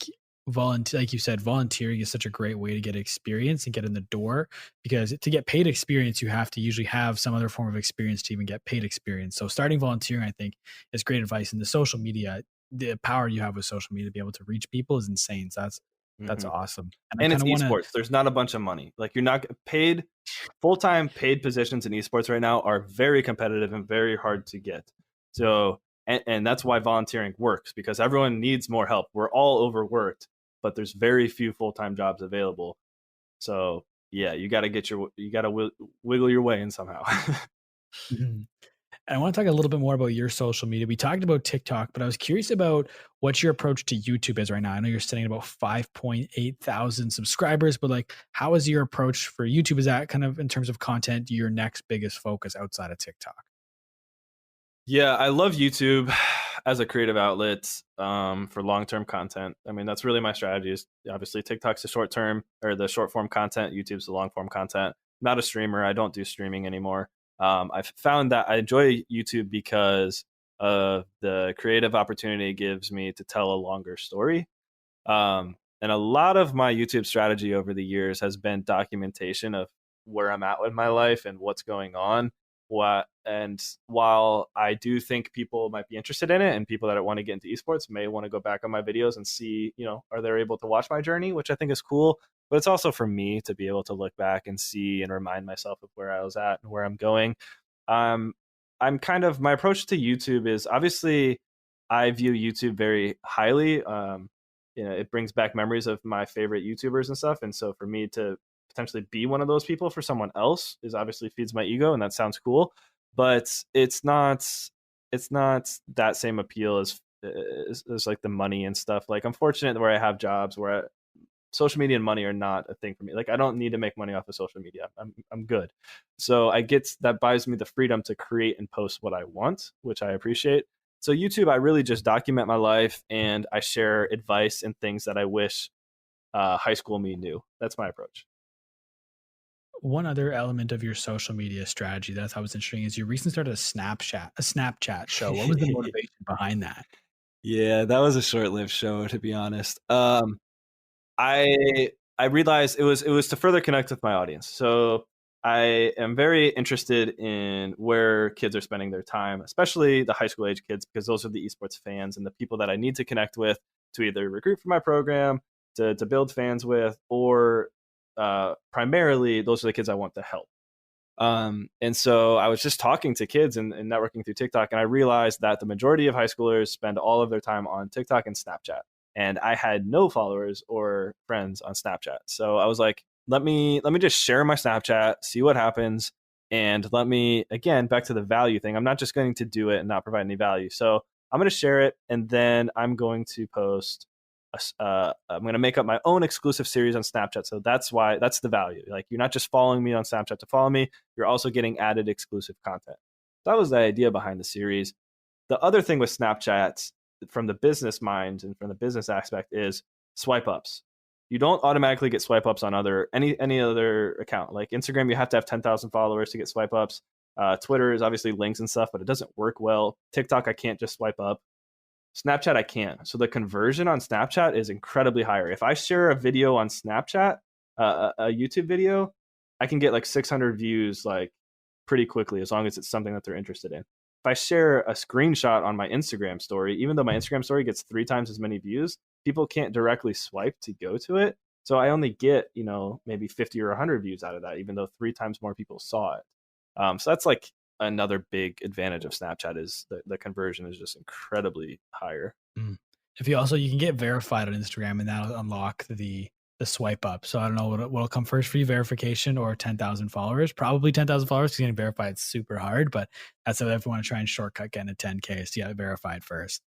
like you said, volunteering is such a great way to get experience and get in the door, because to get paid experience, you have to usually have some other form of experience to even get paid experience. So starting volunteering, I think, is great advice. And the social media, the power you have with social media to be able to reach people is insane. So that's awesome. And it's esports. There's not a bunch of money. Like, you're not paid. Full-time paid positions in esports right now are very competitive and very hard to get. So, and that's why volunteering works, because everyone needs more help. We're all overworked, but there's very few full-time jobs available. So yeah, you got to wiggle your way in somehow. Mhm. And I want to talk a little bit more about your social media. We talked about TikTok, but I was curious about what your approach to YouTube is right now. I know you're sitting at about 5.8 thousand subscribers, but like, how is your approach for YouTube? Is that kind of, in terms of content, your next biggest focus outside of TikTok? Yeah, I love YouTube as a creative outlet, for long-term content. I mean, that's really my strategy. Is obviously TikTok's the short-term, or the short-form content. YouTube's the long-form content. I'm not a streamer. I don't do streaming anymore. I've found that I enjoy YouTube because of the creative opportunity it gives me to tell a longer story. And a lot of my YouTube strategy over the years has been documentation of where I'm at with my life and what's going on. And while I do think people might be interested in it, and people that want to get into esports may want to go back on my videos and see, are they able to watch my journey, which I think is cool. But it's also for me to be able to look back and see and remind myself of where I was at and where I'm going. I'm kind of, my approach to YouTube is, obviously I view YouTube very highly. It brings back memories of my favorite YouTubers and stuff. And so for me to potentially be one of those people for someone else is obviously feeds my ego, and that sounds cool, but it's not that same appeal as like the money and stuff. Like, I'm fortunate where I have jobs where social media and money are not a thing for me. Like, I don't need to make money off of social media. I'm good. So that buys me the freedom to create and post what I want, which I appreciate. So YouTube, I really just document my life, and I share advice and things that I wish high school me knew. That's my approach. One other element of your social media strategy that I thought was interesting is you recently started a Snapchat show. What was the motivation behind that? Yeah, that was a short-lived show, to be honest. I realized it was to further connect with my audience. So I am very interested in where kids are spending their time, especially the high school age kids, because those are the esports fans and the people that I need to connect with to either recruit for my program, to build fans with, or primarily those are the kids I want to help. And so I was just talking to kids and networking through TikTok, and I realized that the majority of high schoolers spend all of their time on TikTok and Snapchat. And I had no followers or friends on Snapchat. So I was like, let me just share my Snapchat, see what happens. And let me, again, back to the value thing. I'm not just going to do it and not provide any value. So I'm going to share it, and then I'm going to post I'm going to make up my own exclusive series on Snapchat. So that's the value. Like, you're not just following me on Snapchat to follow me, you're also getting added exclusive content. That was the idea behind the series. The other thing with Snapchat, from the business mind and from the business aspect, is swipe ups. You don't automatically get swipe ups on any other account. Like Instagram, you have to have 10,000 followers to get swipe ups. Twitter is obviously links and stuff, but it doesn't work well. TikTok, I can't just swipe up. Snapchat, I can. So the conversion on Snapchat is incredibly higher. If I share a video on Snapchat, a YouTube video, I can get like 600 views like pretty quickly, as long as it's something that they're interested in. If I share a screenshot on my Instagram story, even though my Instagram story gets 3 times as many views, people can't directly swipe to go to it. So I only get, maybe 50 or 100 views out of that, even though 3 times more people saw it. So that's like another big advantage of Snapchat, is the conversion is just incredibly higher. If you can get verified on Instagram, and that'll unlock the swipe up. So I don't know what'll come first for you, verification or 10,000 followers. Probably 10,000 followers, because getting verified is super hard, but that's if you want to try and shortcut getting to 10K, so you got verified first.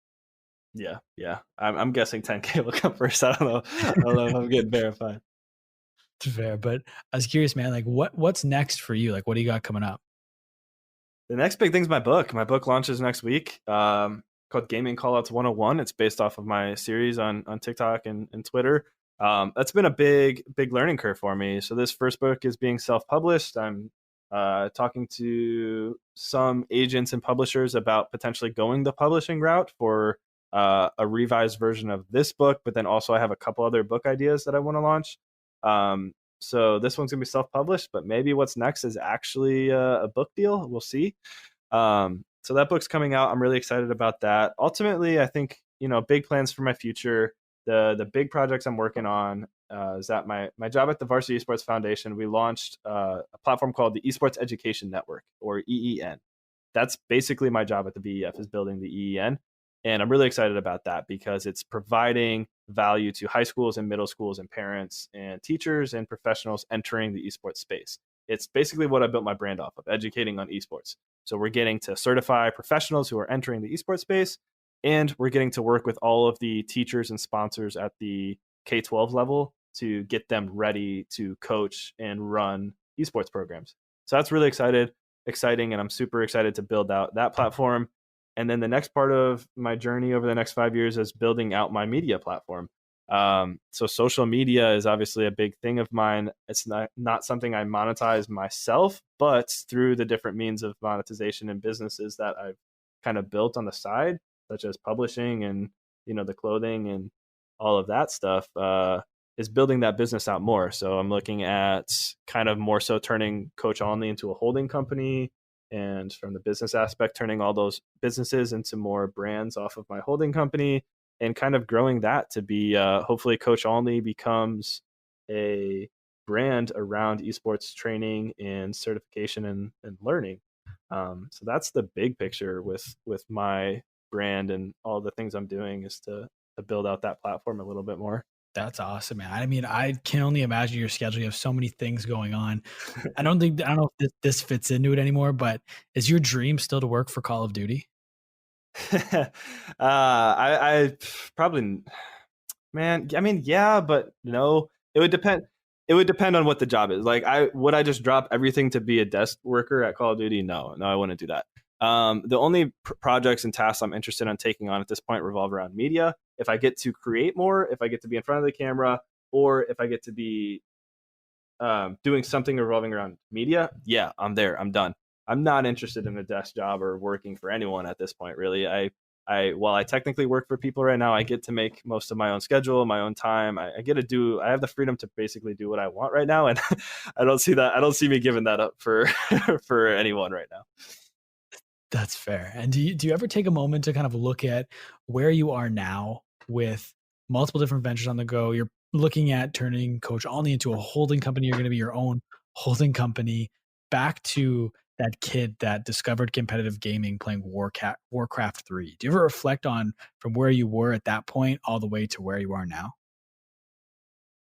Yeah. I'm guessing 10K will come first. I don't know if I'm getting verified. It's fair. But I was curious, man, like what's next for you? Like, what do you got coming up? The next big thing's my book. My book launches next week, called Gaming Callouts 101. It's based off of my series on TikTok and Twitter. That's been a big learning curve for me. So this first book is being self-published. I'm talking to some agents and publishers about potentially going the publishing route for a revised version of this book. But then also I have a couple other book ideas that I want to launch. So this one's gonna be self-published, but maybe what's next is actually a book deal. We'll see. So that book's coming out. I'm really excited about that. Ultimately, I think, big plans for my future. The big projects I'm working on is that my job at the Varsity Esports Foundation, we launched a platform called the Esports Education Network, or EEN. That's basically my job at the VEF, is building the EEN. And I'm really excited about that because it's providing value to high schools and middle schools and parents and teachers and professionals entering the esports space. It's basically what I built my brand off of, educating on esports. So we're getting to certify professionals who are entering the esports space, and we're getting to work with all of the teachers and sponsors at the K-12 level to get them ready to coach and run esports programs. So that's really exciting, and I'm super excited to build out that platform. And then the next part of my journey over the next 5 years is building out my media platform. So social media is obviously a big thing of mine. It's not something I monetize myself, but through the different means of monetization and businesses that I've kind of built on the side, such as publishing and, the clothing and all of that stuff, is building that business out more. So I'm looking at kind of more so turning Coach Alne into a holding company, and from the business aspect, turning all those businesses into more brands off of my holding company, and kind of growing that to be, hopefully Coach Alne becomes a brand around esports training and certification and learning. So that's the big picture with my brand, and all the things I'm doing is to build out that platform a little bit more. That's awesome, man. I mean, I can only imagine your schedule. You have so many things going on. I don't know if this fits into it anymore, but is your dream still to work for Call of Duty? I probably, man. I mean, yeah, but no. It would depend. It would depend on what the job is. Like, I just drop everything to be a desk worker at Call of Duty? No, I wouldn't do that. The only projects and tasks I'm interested in taking on at this point revolve around media. If I get to create more, if I get to be in front of the camera, or if I get to be doing something revolving around media, yeah, I'm there. I'm done. I'm not interested in a desk job or working for anyone at this point, really. While I technically work for people right now, I get to make most of my own schedule, my own time. I have the freedom to basically do what I want right now. And I don't see me giving that up for, for anyone right now. That's fair. And do you ever take a moment to kind of look at where you are now with multiple different ventures on the go? You're looking at turning Coach Alne into a holding company. You're going to be your own holding company, back to that kid that discovered competitive gaming playing Warcraft 3. Do you ever reflect on from where you were at that point all the way to where you are now?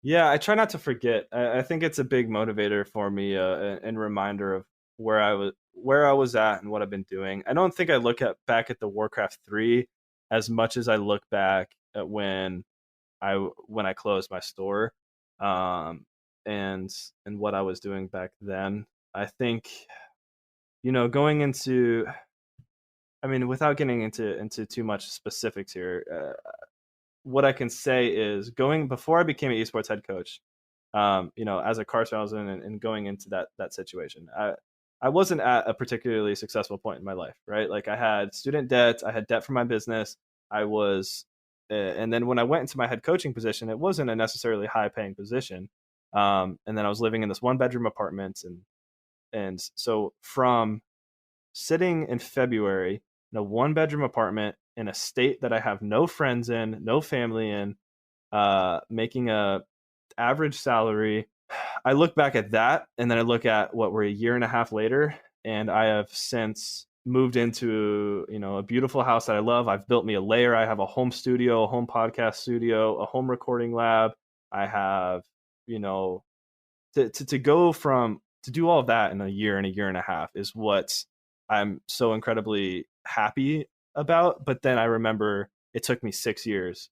Yeah, I try not to forget. I think it's a big motivator for me, and reminder of where I was at and what I've been doing. I don't think I look back at the Warcraft 3 as much as I look back at when I closed my store, and what I was doing back then. I think, going into, I mean, without getting into too much specifics here, what I can say is, going before I became an esports head coach, as a car salesman, and going into that situation, I wasn't at a particularly successful point in my life, right? Like, I had student debt, I had debt from my business. And then when I went into my head coaching position, it wasn't a necessarily high paying position. And then I was living in this 1-bedroom apartment, and so from sitting in February in a 1-bedroom apartment in a state that I have no friends in, no family in, making a average salary. I look back at that, and then I look at what we're a year and a half later, and I have since moved into, a beautiful house that I love. I've built me a lair. I have a home studio, a home podcast studio, a home recording lab. I have, to go from to do all of that in a year and a half is what I'm so incredibly happy about. But then I remember it took me 6 years,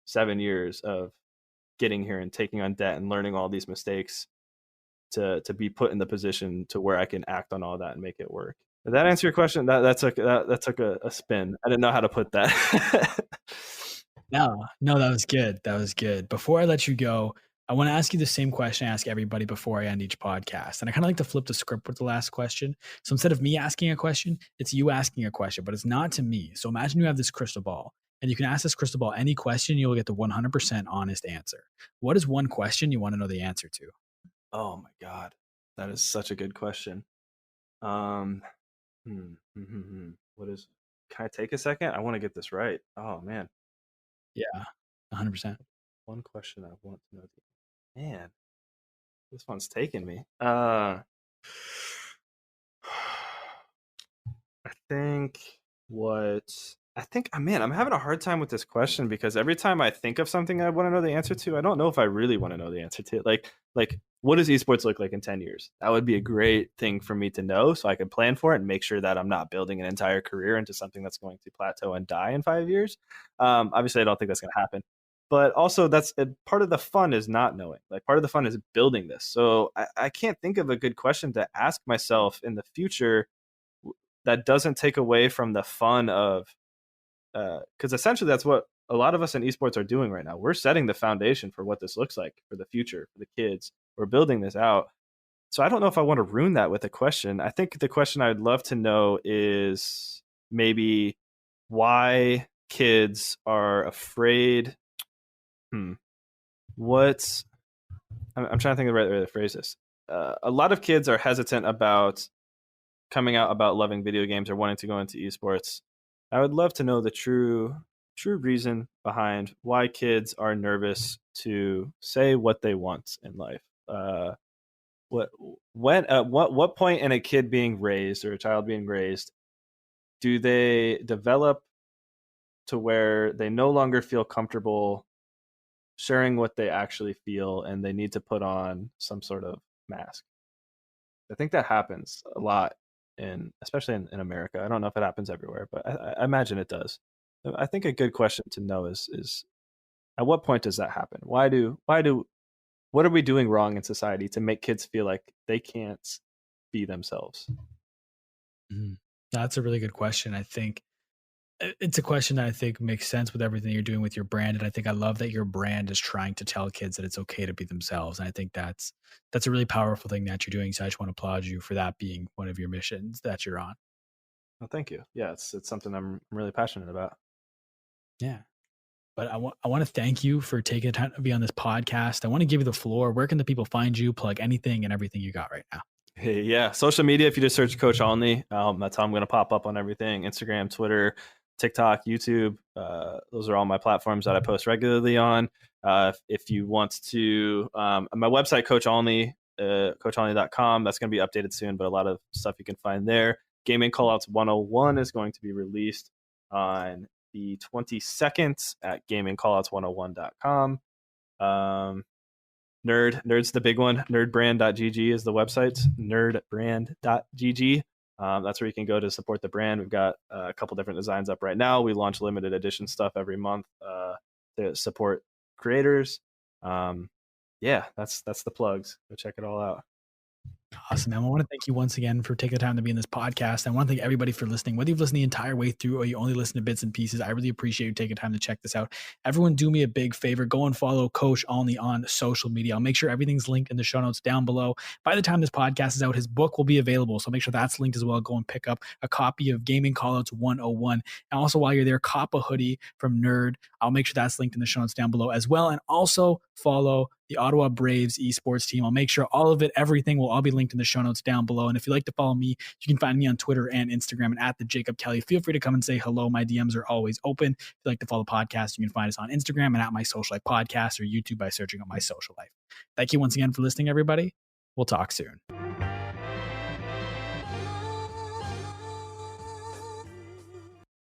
7 years of getting here and taking on debt and learning all these mistakes to be put in the position to where I can act on all that and make it work. Did that answer your question? That took a spin. I didn't know how to put that. No, that was good. That was good. Before I let you go, I want to ask you the same question I ask everybody before I end each podcast. And I kind of like to flip the script with the last question. So instead of me asking a question, it's you asking a question, but it's not to me. So imagine you have this crystal ball and you can ask this crystal ball any question, you'll get the 100% honest answer. What is one question you want to know the answer to? Oh my God. That is such a good question. What is, can I take a second? I want to get this right. Oh man. Yeah, 100%. One question I want to know. Man, this one's taking me. I think man, I'm having a hard time with this question because every time I think of something I want to know the answer to, I don't know if I really want to know the answer to it. Like what does esports look like in 10 years? That would be a great thing for me to know so I can plan for it and make sure that I'm not building an entire career into something that's going to plateau and die in 5 years. Obviously, I don't think that's going to happen. But also, that's part of the fun is not knowing. Like part of the fun is building this. So I can't think of a good question to ask myself in the future that doesn't take away from the fun of, because essentially that's what a lot of us in esports are doing right now. We're setting the foundation for what this looks like for the future, for the kids. We're building this out. So I don't know if I want to ruin that with a question. I think the question I'd love to know is maybe why kids are afraid. What's I'm trying to think of the right way to phrase this. A lot of kids are hesitant about coming out about loving video games or wanting to go into esports. I would love to know the true reason behind why kids are nervous to say what they want in life. What point in a kid being raised or a child being raised do they develop to where they no longer feel comfortable sharing what they actually feel and they need to put on some sort of mask? I think that happens a lot especially in America. I don't know if it happens everywhere, but I imagine it does. I think a good question to know is at what point does that happen? What are we doing wrong in society to make kids feel like they can't be themselves? That's a really good question. I think it's a question that I think makes sense with everything you're doing with your brand. And I think I love that your brand is trying to tell kids that it's okay to be themselves. And I think that's a really powerful thing that you're doing. So I just want to applaud you for that being one of your missions that you're on. Well, thank you. Yeah, it's something I'm really passionate about. Yeah. But I want to thank you for taking the time to be on this podcast. I want to give you the floor. Where can the people find you? Plug anything and everything you got right now. Hey, yeah. Social media, if you just search Coach Alne, that's how I'm going to pop up on everything. Instagram, Twitter, TikTok, YouTube. Those are all my platforms that I post regularly on. If you want to, my website, Coach Alne, coachalne.com, that's going to be updated soon, but a lot of stuff you can find there. Gaming Callouts 101 is going to be released on the 22nd at gamingcallouts101.com. Nerd's the big one. Nerdbrand.gg is the website. Nerdbrand.gg. That's where you can go to support the brand. We've got a couple different designs up right now. We launch limited edition stuff every month to support creators. Yeah, that's the plugs. Go check it all out. Awesome, man. I want to thank you once again for taking the time to be in this podcast. I want to thank everybody for listening. Whether you've listened the entire way through or you only listen to bits and pieces, I really appreciate you taking time to check this out. Everyone do me a big favor. Go and follow Coach Alne on social media. I'll make sure everything's linked in the show notes down below. By the time this podcast is out, his book will be available. So make sure that's linked as well. Go and pick up a copy of Gaming Callouts 101. And also while you're there, cop a hoodie from Nerd. I'll make sure that's linked in the show notes down below as well. And also follow the Ottawa Braves esports team. I'll make sure all of it, everything will all be linked in the show notes down below. And if you'd like to follow me, you can find me on Twitter and Instagram and at the Jacob Kelly. Feel free to come and say hello. My DMs are always open. If you'd like to follow the podcast, you can find us on Instagram and at My Social Life Podcast or YouTube by searching up My Social Life. Thank you once again for listening, everybody. We'll talk soon.